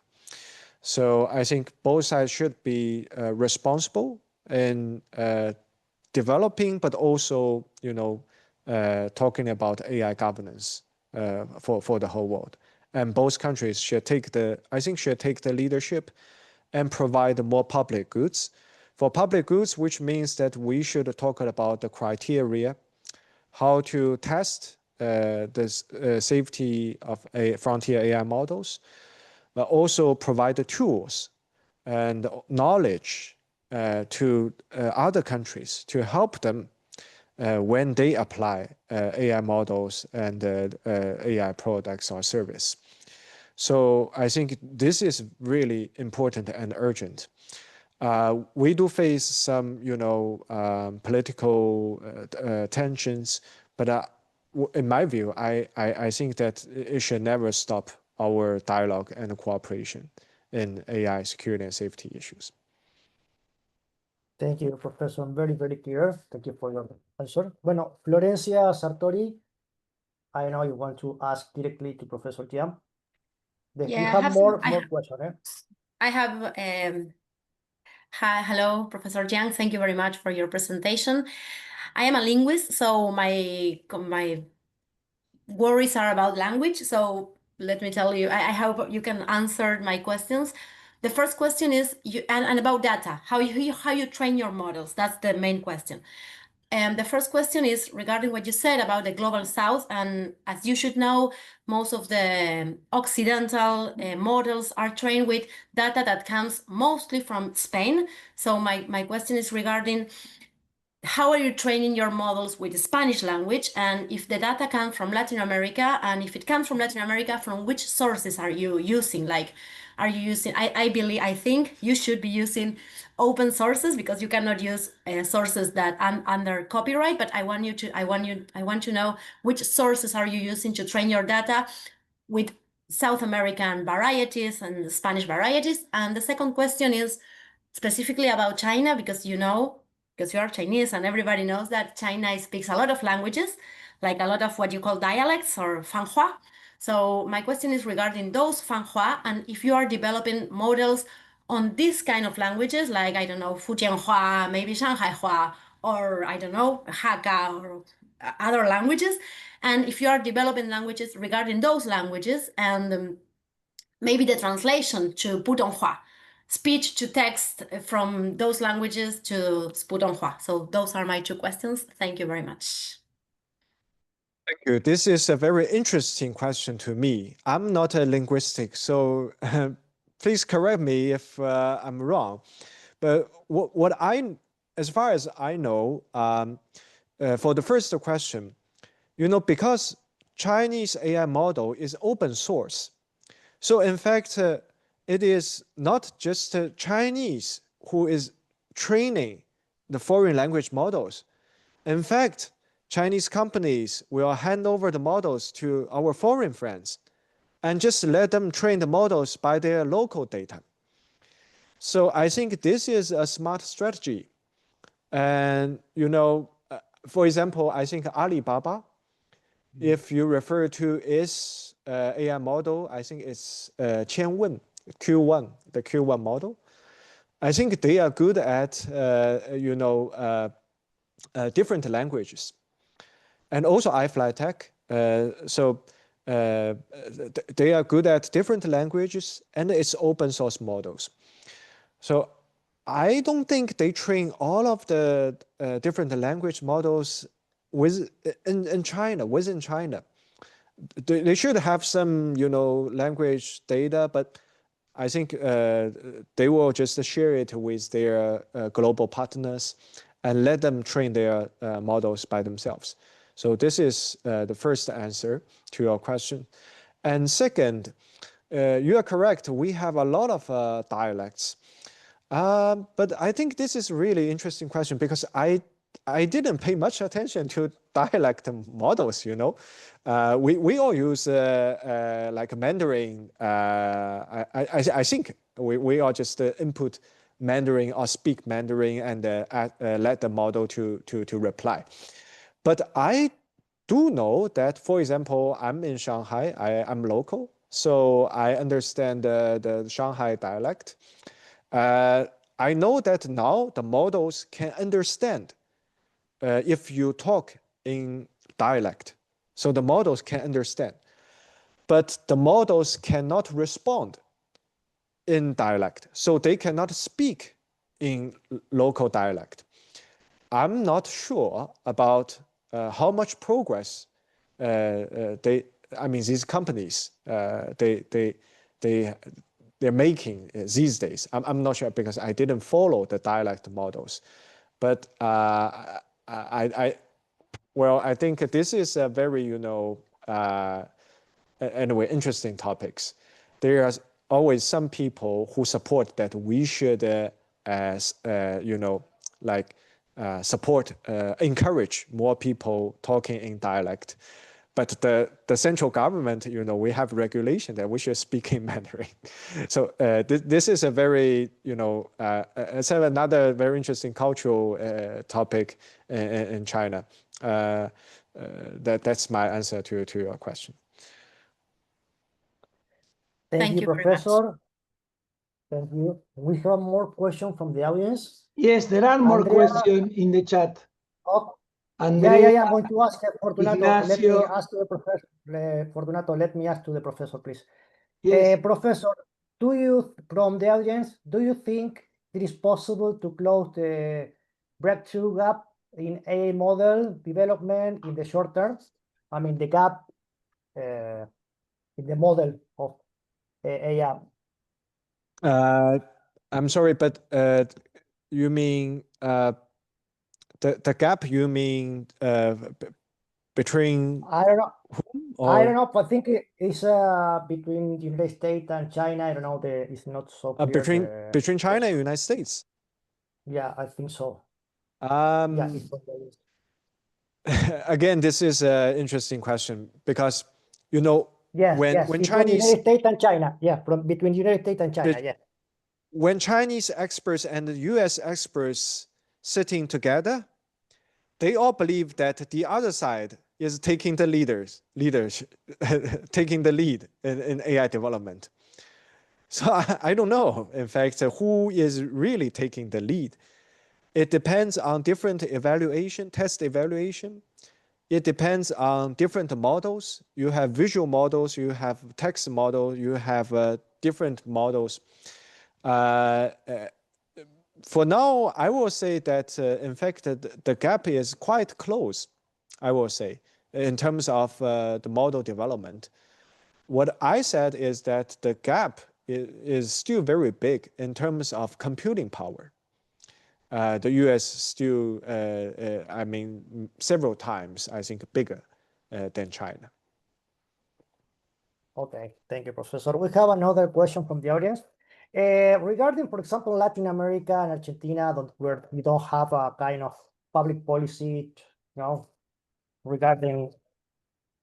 So I think both sides should be responsible in developing, but also talking about AI governance for the whole world. And both countries should take the leadership and provide more public goods. For public goods, which means that we should talk about the criteria, how to test the safety of frontier AI models, but also provide the tools and knowledge to other countries to help them when they apply AI models and AI products or service. So I think this is really important and urgent. We do face some, political tensions, but in my view, I think that it should never stop our dialogue and cooperation in AI security and safety issues. Thank you, Professor. Very, very clear. Thank you for your answer. Bueno, Florencia Sartori, I know you want to ask directly to Professor Jiang. Yeah, you have more questions. I have. Hi, hello, Professor Jiang. Thank you very much for your presentation. I am a linguist, so my worries are about language. So let me tell you, I hope you can answer my questions. The first question is and about data, how you train your models. That's the main question. The first question is regarding what you said about the Global South. And as you should know, most of the Occidental models are trained with data that comes mostly from Spain. So my question is regarding how are you training your models with the Spanish language? And if the data comes from Latin America, and if it comes from Latin America, from which sources are you using? Like, are you using, I think you should be using open sources, because you cannot use sources that are under copyright, but I want to know which sources are you using to train your data with South American varieties and Spanish varieties. And the second question is specifically about China, because you are Chinese and everybody knows that China speaks a lot of languages, like a lot of what you call dialects or fanhua. So my question is regarding those fanhua, and if you are developing models on these kind of languages, like, I don't know, Fujianhua, maybe Shanghai-hua, or I don't know, Hakka, or other languages. And if you are developing languages regarding those languages, and maybe the translation to Putonghua, speech to text from those languages to Putonghua. So those are my two questions. Thank you very much. Thank you. This is a very interesting question to me. I'm not a linguistic, so please correct me if I'm wrong. But as far as I know, for the first question, because Chinese AI model is open source. So in fact, it is not just Chinese who is training the foreign language models. In fact, Chinese companies will hand over the models to our foreign friends and just let them train the models by their local data. So I think this is a smart strategy. And, for example, I think Alibaba, if you refer to its AI model, I think it's Qianwen, Q1, the Q1 model. I think they are good at, different languages. And also iFlyTech, they are good at different languages and it's open source models. So I don't think they train all of the different language models within China. They should have some, language data, but I think they will just share it with their global partners and let them train their models by themselves. So this is the first answer to your question. And second, you are correct. We have a lot of dialects. But I think this is a really interesting question because I didn't pay much attention to dialect models, We all use like Mandarin. I think we all just input Mandarin or speak Mandarin and let the model to reply. But I do know that, for example, I'm in Shanghai, I'm local, so I understand the Shanghai dialect. I know that now the models can understand if you talk in dialect. So the models can understand, but the models cannot respond in dialect. So they cannot speak in local dialect. I'm not sure about how much progress these companies, they're making these days. I'm not sure because I didn't follow the dialect models. But I think this is a very, anyway, interesting topics. There are always some people who support that we should, support, encourage more people talking in dialect. But the central government, we have regulation that we should speak in Mandarin. So this is a very, it's another very interesting cultural topic in China. That's my answer to your question. Thank you, very much. Professor. Thank you. We have more questions from the audience. Yes, there are more Andrea- questions in the chat. Oh, Andrea, yeah. I'm going to ask Fortunato. Let me Ignacio. ask to the professor. Fortunato, let me ask to the professor, please. Yes. Professor, from the audience, do you think it is possible to close the breakthrough gap in AI model development in the short term? I mean, the gap in the model of AI. I'm sorry, but you mean the gap? You mean between? I don't know. Or I don't know. I think it's between the United States and China. I don't know. It's not so clear. between China and United States? Yeah, I think so. Yeah, it's again, this is an interesting question because yes, when between Chinese United States and China. Yeah, between United States and China. Yeah. when Chinese experts and the US experts sitting together, they all believe that the other side is taking the taking the lead in AI development. So I don't know, in fact, who is really taking the lead. It depends on different test evaluation. It depends on different models. You have visual models, you have text models, you have different models. For now, I will say that, in fact, the gap is quite close, I will say. in terms of the model development. What I said is that the gap is still very big in terms of computing power. The US still, I mean, several times, I think, bigger than China. Okay, thank you, Professor. We have another question from the audience. Regarding, for example, Latin America and Argentina, where we don't have a kind of public policy, regarding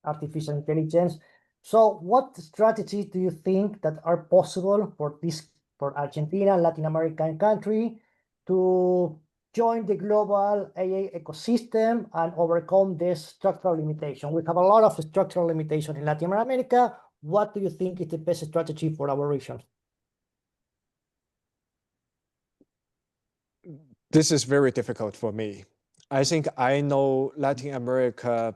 artificial intelligence. So what strategies do you think that are possible for Argentina, Latin American country, to join the global AI ecosystem and overcome this structural limitation? We have a lot of structural limitations in Latin America. What do you think is the best strategy for our region? This is very difficult for me. I think I know Latin America.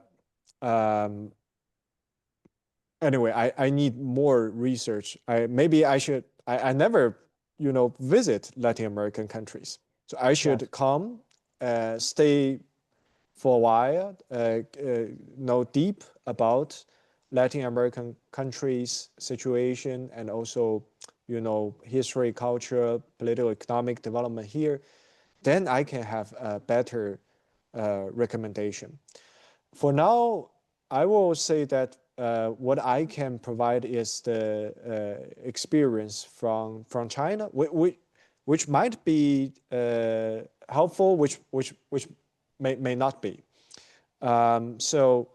Anyway, I need more research. Maybe I should. I never, visit Latin American countries. So I should come, stay for a while, know deep about Latin American countries' situation and also, history, culture, political, economic development here. Then I can have a better recommendation. For now, I will say that what I can provide is the experience from China, which might be helpful, which may not be. So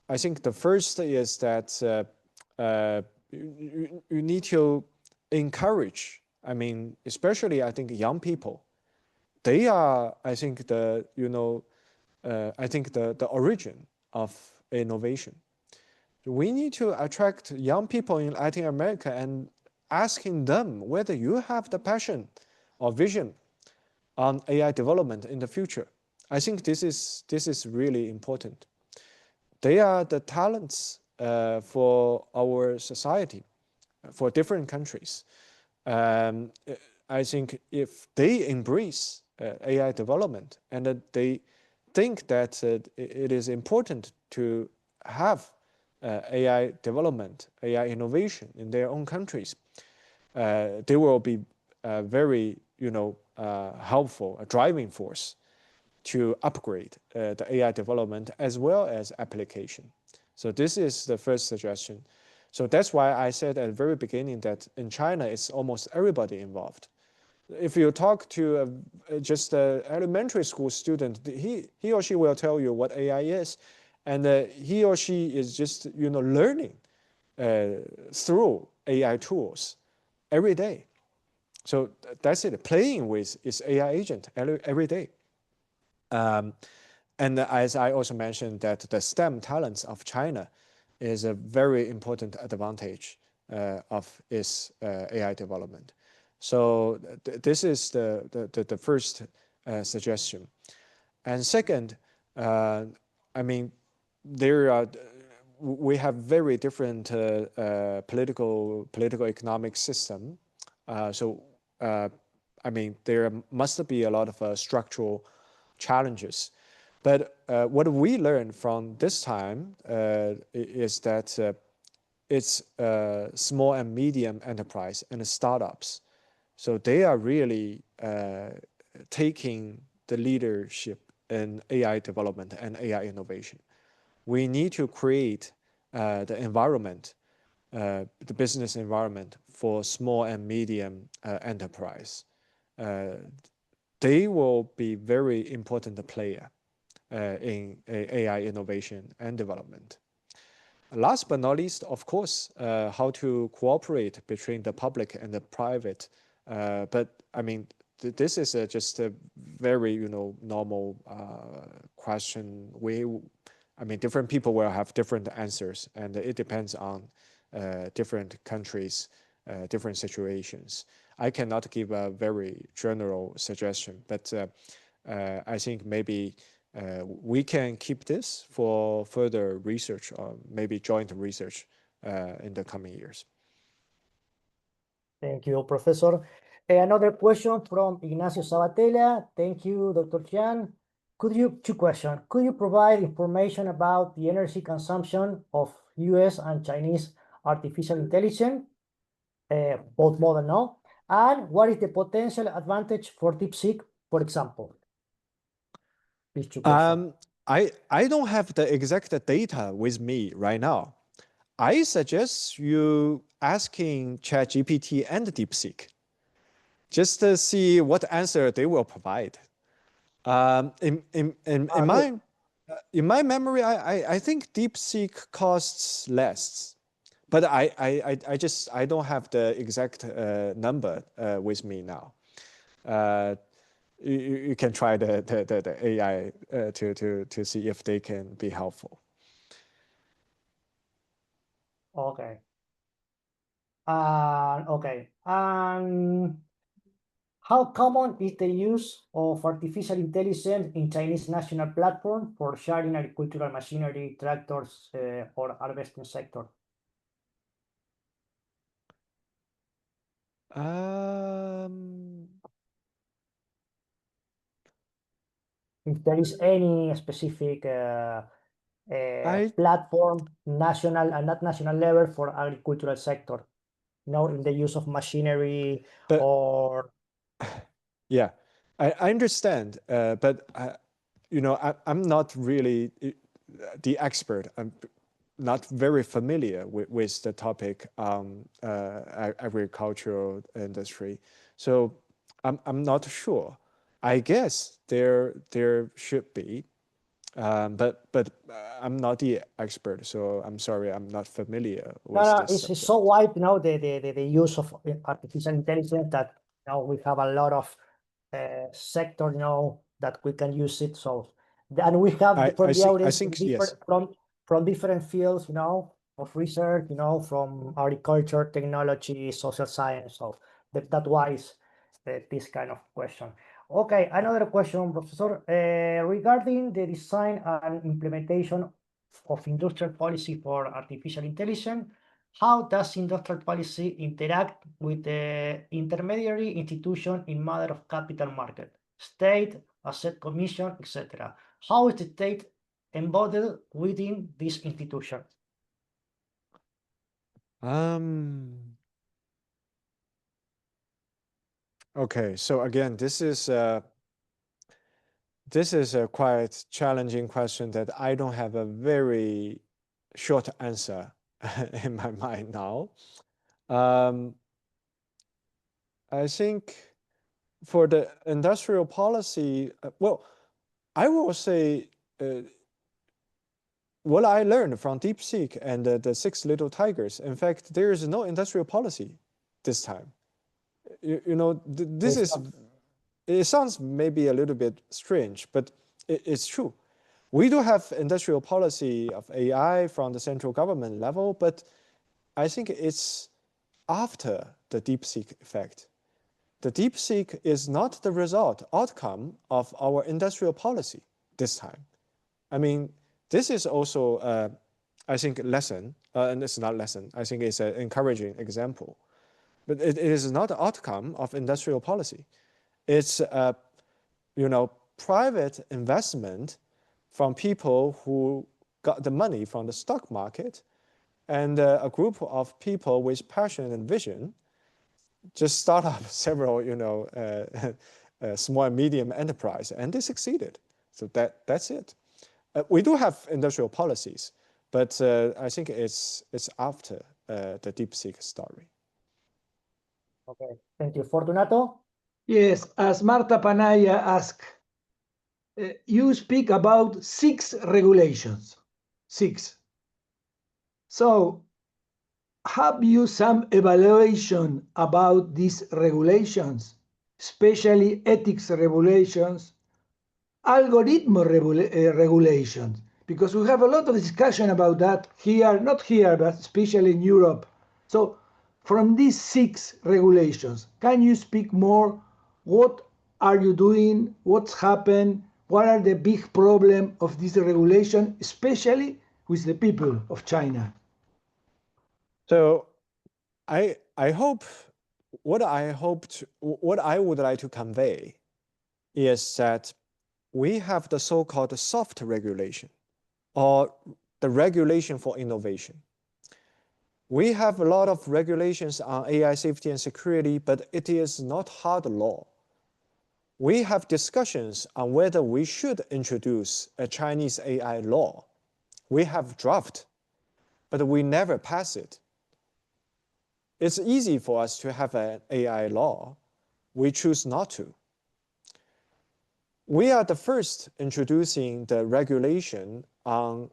I think the first is that you need to encourage. I mean, especially I think young people. They are, I think, the origin of innovation. We need to attract young people in Latin America and asking them whether you have the passion or vision on AI development in the future. I think this is really important. They are the talents for our society, for different countries. I think if they embrace AI development and that they think that it is important to have AI development, AI innovation in their own countries, they will be very, helpful, a driving force to upgrade the AI development as well as application. So this is the first suggestion. So that's why I said at the very beginning that in China, it's almost everybody involved. If you talk to just an elementary school student, he or she will tell you what AI is, and he or she is just learning through AI tools every day. So that's it. Playing with is AI agent every day. And as I also mentioned, that the STEM talents of China is a very important advantage of its AI development. So this is the first suggestion. And second, I mean, we have very different political economic system. So I mean, there must be a lot of structural challenges. But what we learned from this time is that it's small and medium enterprise and startups. So they are really taking the leadership in AI development and AI innovation. We need to create the environment, the business environment for small and medium enterprise. They will be very important player in AI innovation and development. Last but not least, of course, how to cooperate between the public and the private. But I mean, this is just a very normal question. I mean, different people will have different answers, and it depends on different countries, different situations. I cannot give a very general suggestion, but I think maybe we can keep this for further research or maybe joint research in the coming years. Thank you, Professor. Another question from Ignacio Sabatella. Thank you, Dr. Jiang. two questions. Could you provide information about the energy consumption of US and Chinese artificial intelligence, both model, no? And what is the potential advantage for DeepSeek, for example? These two questions. I don't have the exact data with me right now. I suggest you asking ChatGPT and DeepSeek just to see what answer they will provide. In my memory, I think DeepSeek costs less, but I don't have the exact number with me now. You can try the AI to see if they can be helpful. Okay. Okay. How common is the use of artificial intelligence in Chinese national platform for sharing agricultural machinery, tractors, or harvesting sector? If there is any specific platform, national and not national level for agricultural sector, in the use of machinery or... Yeah, I understand, but I'm not really the expert. I'm not very familiar with the topic agricultural industry, so I'm not sure. I guess there should be, but I'm not the expert, so I'm sorry, I'm not familiar with this. It's so wide, the use of artificial intelligence that we have a lot of sector, that we can use it. So, and we have for the audience from different fields, of research, from agriculture, technology, social science. So that's why this kind of question. Okay, another question, Professor, regarding the design and implementation of industrial policy for artificial intelligence. How does industrial policy interact with the intermediary institution in matter of capital market, state, asset commission, etc.? How is the state embodied within this institution? Okay, so again, this is a quite challenging question that I don't have a very short answer in my mind now. I think for the industrial policy, well, I will say what I learned from DeepSeek and the 6 Little Tigers. In fact, there is no industrial policy this time. This is, it sounds maybe a little bit strange, but it's true. We do have industrial policy of AI from the central government level, but I think it's after the DeepSeek effect. The DeepSeek is not the outcome of our industrial policy this time. I mean, this is also, I think, lesson, and it's not lesson. I think it's an encouraging example. But it is not the outcome of industrial policy. It's, private investment from people who got the money from the stock market, and a group of people with passion and vision just start up several, small and medium enterprise, and they succeeded. So that's it. We do have industrial policies, but I think it's after the DeepSeek story. Okay, thank you. Fortunato? Yes, as Marta Panaya asked, you speak about 6 regulations. 6. So, have you some evaluation about these regulations, especially ethics regulations, algorithm regulations? Because we have a lot of discussion about that here, not here, but especially in Europe. So, from these 6 regulations, can you speak more? What are you doing? What's happened? What are the big problems of this regulation, especially with the people of China? So I hope, what I would like to convey is that we have the so-called soft regulation, or the regulation for innovation. We have a lot of regulations on AI safety and security, but it is not hard law. We have discussions on whether we should introduce a Chinese AI law. We have draft, but we never pass it. It's easy for us to have an AI law. We choose not to. We are the first introducing the regulation on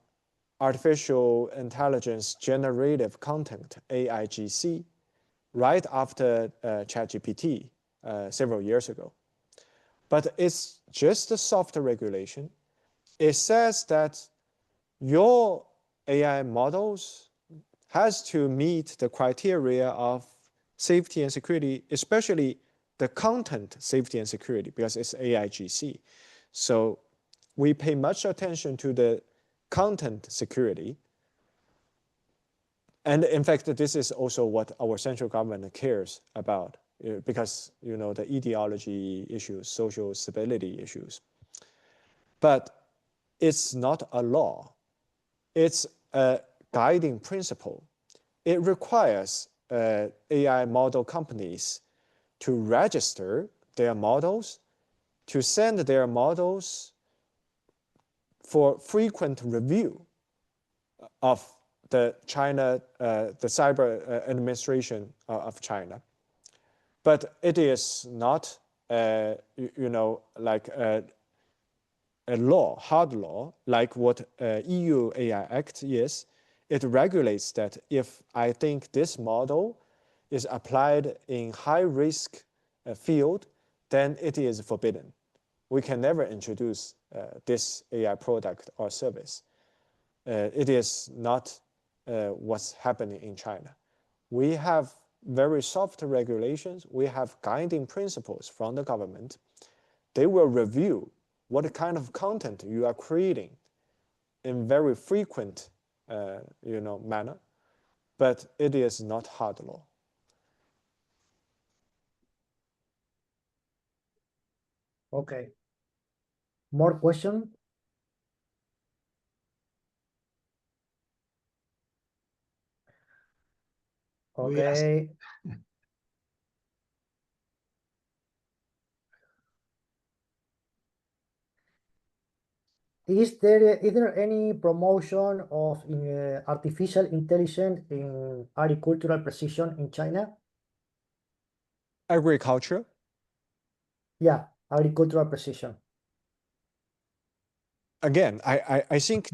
artificial intelligence generative content, AIGC, right after ChatGPT several years ago. But it's just a soft regulation. It says that your AI models has to meet the criteria of safety and security, especially the content safety and security, because it's AIGC. So we pay much attention to the content security. And in fact, this is also what our central government cares about, because the ideology issues, social stability issues. But it's not a law. It's a guiding principle. It requires AI model companies to register their models, to send their models for frequent review of the cyber administration of China. But it is not, like a law, hard law, like what EU AI Act is. It regulates that if I think this model is applied in high-risk field, then it is forbidden. We can never introduce this AI product or service. It is not what's happening in China. We have very soft regulations. We have guiding principles from the government. They will review what kind of content you are creating in very frequent manner, but it is not hard law. Okay. More question? Okay. Is there any promotion of artificial intelligence in agricultural precision in China? Agriculture? Yeah, agricultural precision. Again, I think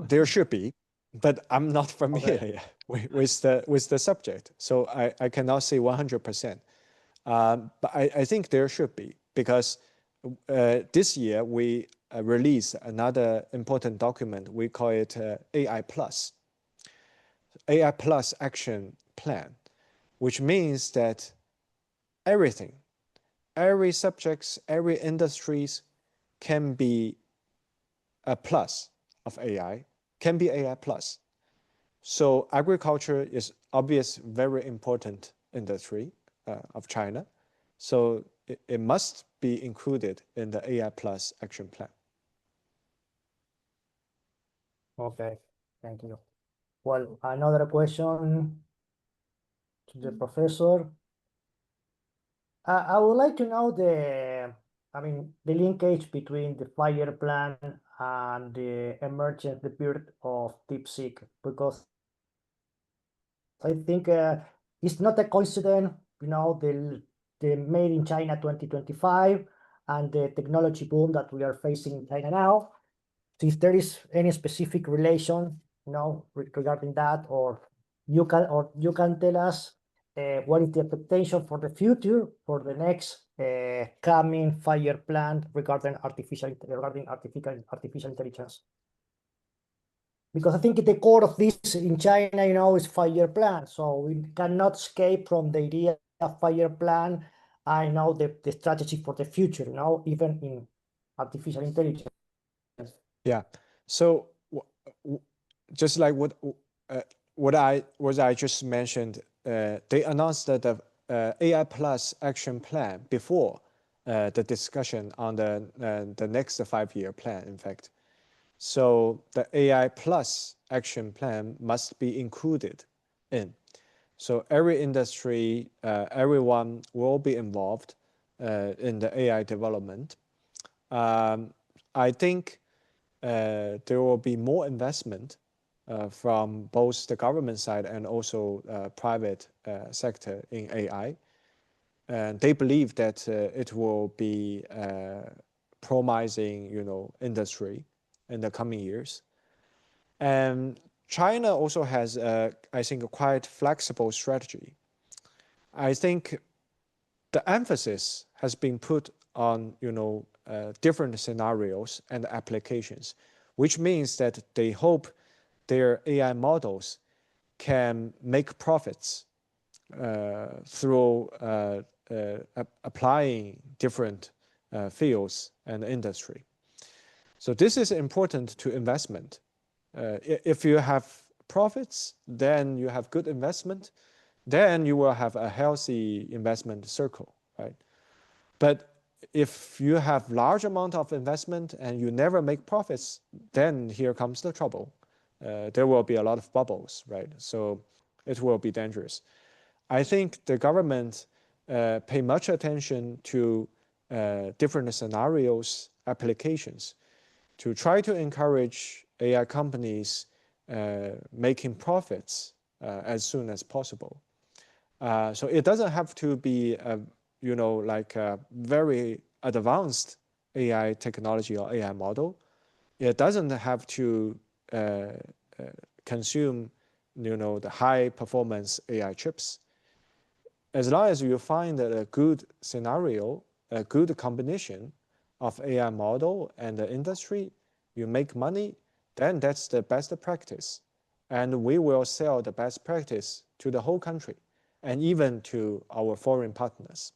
there should be, but I'm not familiar with the subject, so I cannot say 100%. But I think there should be, because this year we released another important document. We call it AI Plus Action Plan, which means that everything, every subjects, every industries can be a plus of AI, can be AI plus. So agriculture is obviously very important industry of China. So it must be included in the AI Plus Action Plan. Okay, thank you. Well, another question to the professor. I would like to know the linkage between the fire plan and the emergent debut of DeepSeek, because I think it's not a coincidence, the Made in China 2025 and the technology boom that we are facing in China now. So if there is any specific relation, regarding that, or you can tell us what is the expectation for the future for the next coming fire plan regarding artificial intelligence. Because I think the core of this in China, is fire plan. So we cannot escape from the idea of fire plan. I know the strategy for the future, even in artificial intelligence. Yeah. So just like what I just mentioned, they announced that the AI Plus Action Plan before the discussion on the next 5-year plan, in fact. So the AI plus action plan must be included in. So every industry, everyone will be involved in the AI development. I think there will be more investment from both the government side and also private sector in AI. And they believe that it will be promising, industry in the coming years. And China also has, I think, a quite flexible strategy. I think the emphasis has been put on, different scenarios and applications, which means that they hope their AI models can make profits through applying different fields and industry. So this is important to investment. If you have profits, then you have good investment, then you will have a healthy investment circle, right? But if you have large amount of investment and you never make profits, then here comes the trouble. There will be a lot of bubbles, right? So it will be dangerous. I think the government pay much attention to different scenarios, applications, to try to encourage AI companies making profits as soon as possible. So it doesn't have to be, like a very advanced AI technology or AI model. It doesn't have to consume, the high performance AI chips. As long as you find a good scenario, a good combination of AI model and the industry, you make money, then that's the best practice. And we will sell the best practice to the whole country and even to our foreign partners.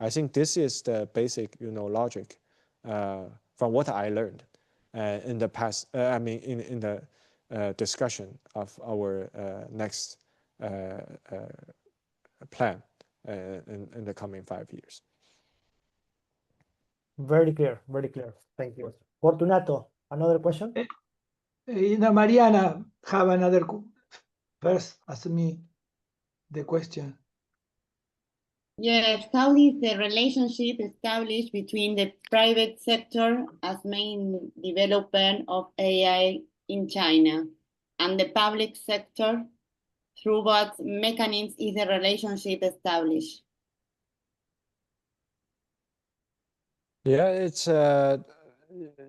I think this is the basic, logic from what I learned in the past, in the discussion of our next plan in the coming 5 years. Very clear, very clear. Thank you. Fortunato, another question? Mariana have another first ask me the question. Yes, how is the relationship established between the private sector as main developer of AI in China and the public sector? Through what mechanisms is the relationship established? Yeah, it's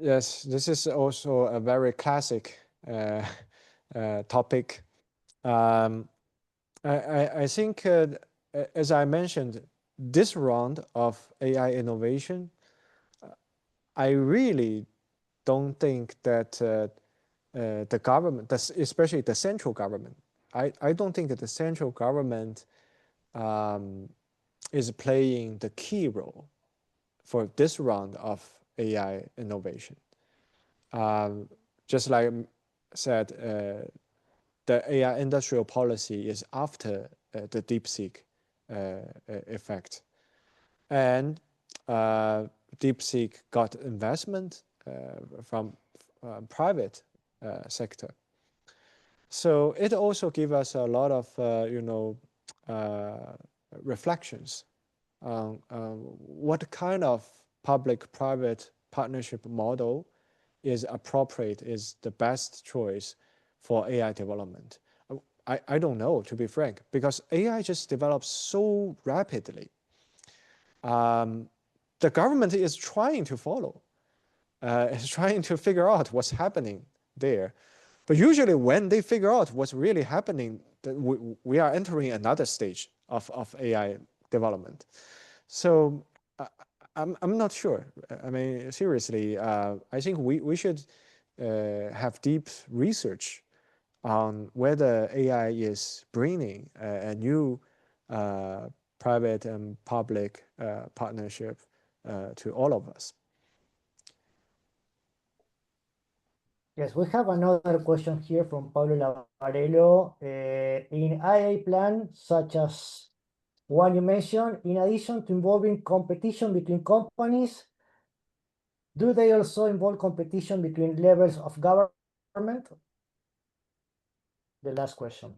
yes, this is also a very classic topic. I think, as I mentioned, this round of AI innovation, I really don't think that the government, especially the central government, I don't think that the central government is playing the key role for this round of AI innovation. Just like I said, the AI industrial policy is after the DeepSeek effect. And DeepSeek got investment from private sector. So it also gives us a lot of, reflections on what kind of public-private partnership model is appropriate, is the best choice for AI development. I don't know, to be frank, because AI just develops so rapidly. The government is trying to follow, is trying to figure out what's happening there. But usually when they figure out what's really happening, we are entering another stage of AI development. So I'm not sure. I mean, seriously, I think we should have deep research on whether AI is bringing a new private and public partnership to all of us. Yes, we have another question here from Pablo Lavarello. In IA plan, such as one you mentioned, in addition to involving competition between companies, do they also involve competition between levels of government? The last question.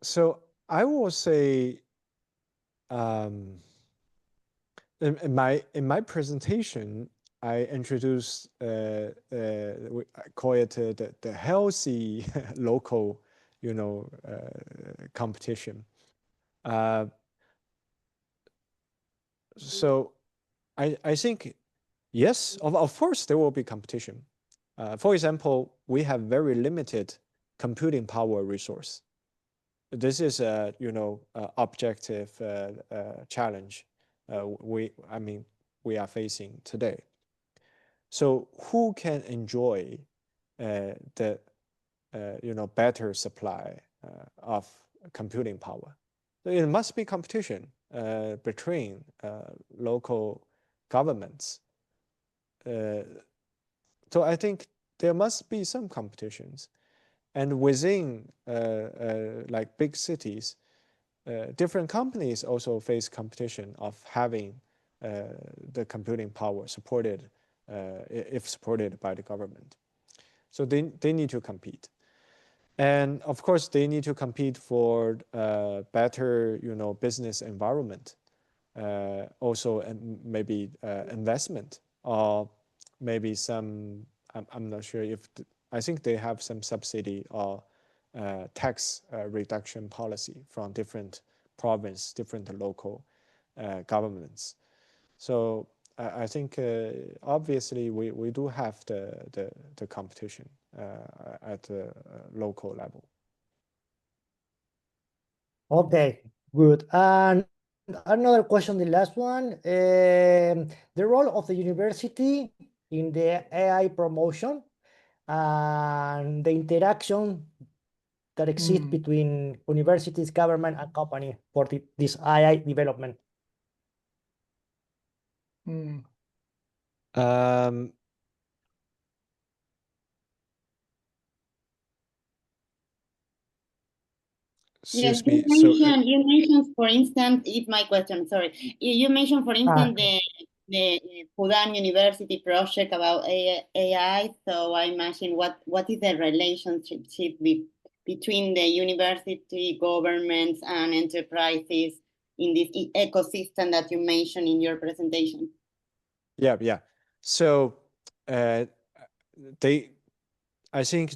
So I will say, in my presentation, I introduced I call it the healthy local, competition. So I think yes, of course there will be competition. For example, we have very limited computing power resource. This is a objective challenge we are facing today. So who can enjoy the better supply of computing power? So it must be competition between local governments. So I think there must be some competitions. And within like big cities, different companies also face competition of having the computing power supported, if supported by the government. So they need to compete. And of course, they need to compete for better, business environment, also maybe investment, or maybe some, I'm not sure if, I think they have some subsidy or tax reduction policy from different province, different local governments. So I think obviously we do have the competition at the local level. Okay, good. And another question, the last one, the role of the university in the AI promotion and the interaction that exists between universities, government, and company for this AI development. Yes, Excuse me. So you mentioned, for instance, it's my question, sorry. You mentioned, for instance, the Fudan University project about AI. So I imagine what is the relationship between the university, governments, and enterprises in this ecosystem that you mentioned in your presentation? yeah. So I think,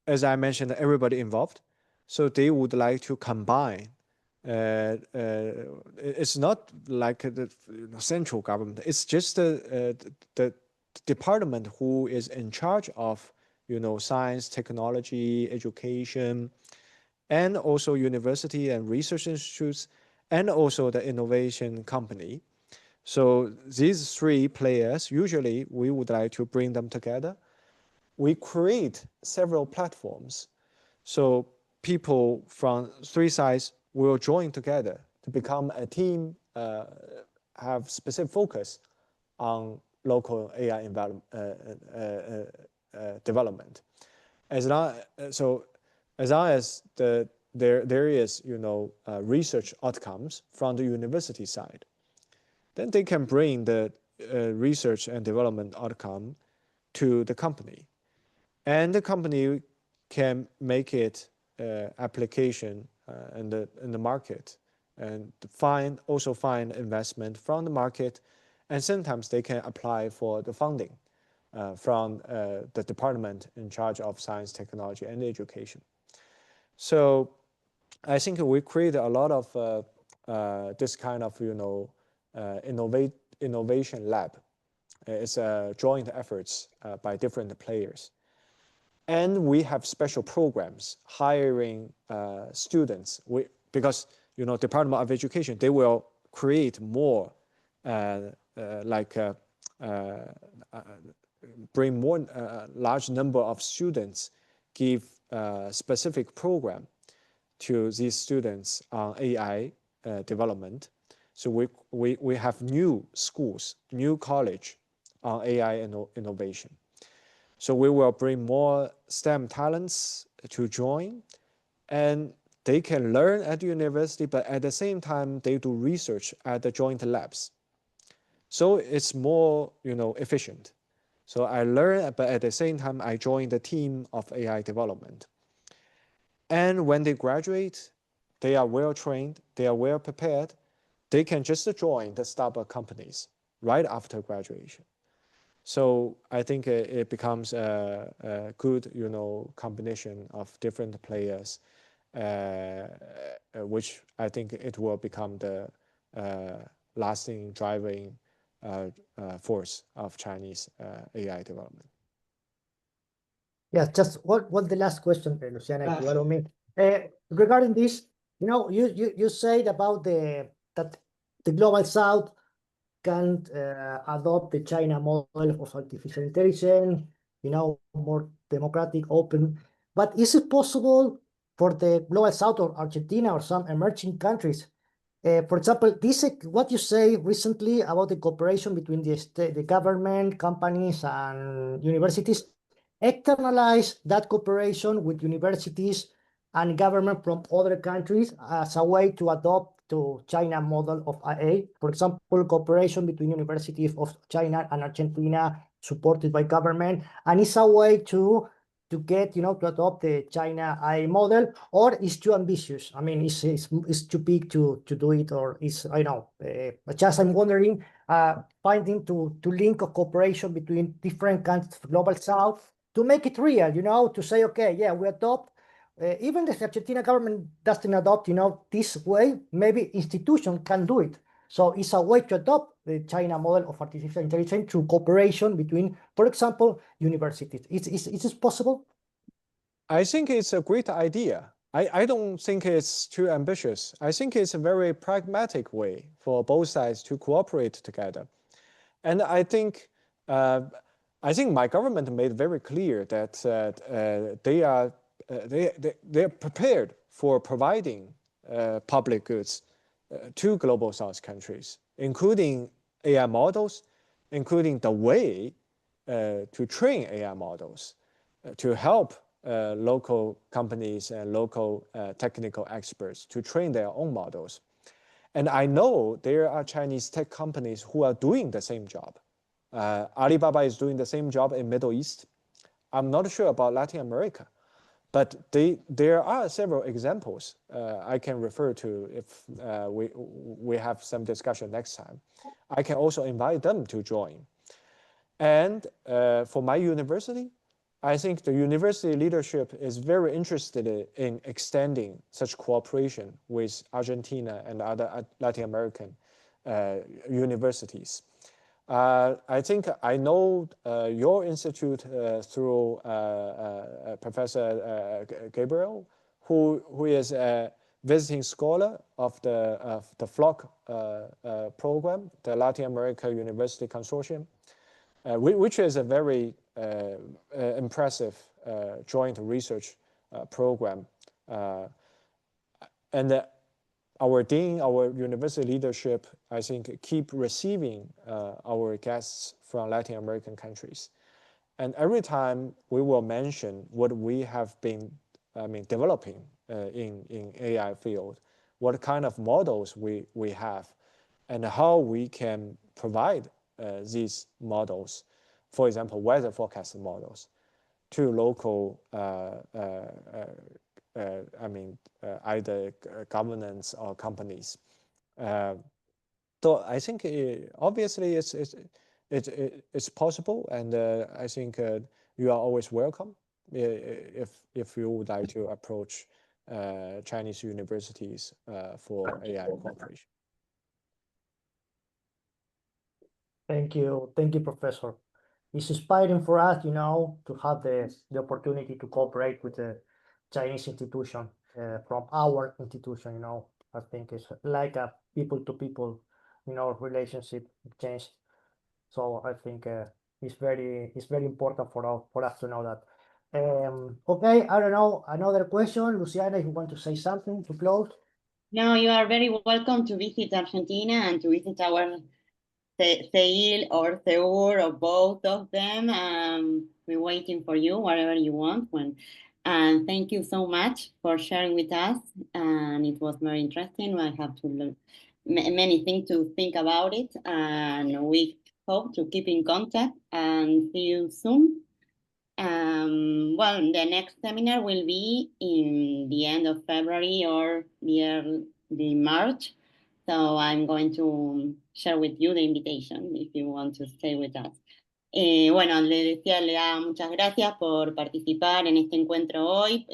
as I mentioned, everybody involved. So they would like to combine. It's not like the central government. It's just the department who is in charge of science, technology, education, and also university and research institutes, and also the innovation company. So these three players, usually we would like to bring them together. We create several platforms. So people from three sides will join together to become a team, have specific focus on local AI development. As long as there is research outcomes from the university side, then they can bring the research and development outcome to the company, and the company can make it application in the market, and also find investment from the market, and sometimes they can apply for the funding from the department in charge of science, technology, and education. So I think we create a lot of this kind of innovation lab. It's joint efforts by different players. And we have special programs hiring students. Because Department of Education, they will create more bring more large number of students, give specific program to these students on AI development. So we have new schools, new college on AI innovation. So we will bring more STEM talents to join, and they can learn at the university, but at the same time, they do research at the joint labs. So it's more, efficient. So I learn, but at the same time, I join the team of AI development. And when they graduate, they are well trained, they are well prepared. They can just join the startup companies right after graduation. So I think it becomes a good, combination of different players, which I think it will become the lasting driving force of Chinese AI development. Yeah, just what the last question, Luciana, if you allow me. Regarding this, you said about that the Global South can adopt the China model of artificial intelligence, more democratic, open. But is it possible for the Global South or Argentina or some emerging countries, for example, what you say recently about the cooperation between the government, companies, and universities, externalize that cooperation with universities and government from other countries as a way to adopt to China model of IA. For example, cooperation between universities of China and Argentina supported by government, and it's a way to get, to adopt the China IA model, or is too ambitious? I mean, it's too big to do it, or is, I know, just I'm wondering, finding to link a cooperation between different countries of Global South to make it real, to say, okay, yeah, we adopt, even the Argentina government doesn't adopt, this way, maybe institution can do it. So it's a way to adopt the China model of artificial intelligence through cooperation between, for example, universities. Is this possible? I think it's a great idea. I don't think it's too ambitious. I think it's a very pragmatic way for both sides to cooperate together. And I think my government made very clear that they're prepared for providing public goods to Global South countries, including AI models, including the way to train AI models, to help local companies and local technical experts to train their own models. And I know there are Chinese tech companies who are doing the same job. Alibaba is doing the same job in Middle East. I'm not sure about Latin America, but there are several examples I can refer to if we have some discussion next time. I can also invite them to join. And for my university, I think the university leadership is very interested in extending such cooperation with Argentina and other Latin American universities. I think I know your institute through Professor Gabriel, who is a visiting scholar of the FLOC program, the Latin America University Consortium, which is a very impressive joint research program. And our dean, our university leadership, I think, keep receiving our guests from Latin American countries. And every time we will mention what we have been, developing in AI field, what kind of models we have, and how we can provide these models, for example, weather forecast models, to local either governments or companies. So I think obviously it's possible, and I think you are always welcome if you would like to approach Chinese universities for AI cooperation. Thank you, Professor. It's inspiring for us, to have the opportunity to cooperate with the Chinese institution from our institution. I think it's like a people-to-people, relationship exchange. So I think it's very important for us to know that. Okay, I don't know, another question, Luciana, if you want to say something to close. No, you are very welcome to visit Argentina and to visit our CEIL or CEUR or both of them. We're waiting for you, whatever you want. And thank you so much for sharing with us. And it was very interesting. I have to learn many things to think about it. And we hope to keep in contact and see you soon. Well, the next seminar will be in the end of February or the March. So I'm going to share with you the invitation if you want to stay with us. Bueno, le da muchas gracias por participar en este encuentro hoy,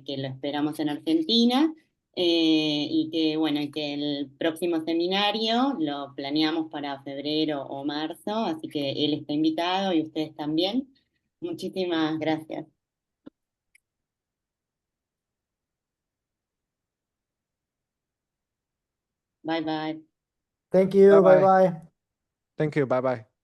que lo esperamos en Argentina, y que, bueno, que el próximo seminario lo planeamos para febrero o marzo, así que él está invitado y ustedes también. Muchísimas gracias. Bye bye. Thank you. Bye-bye. Bye bye. Thank you. Bye-bye.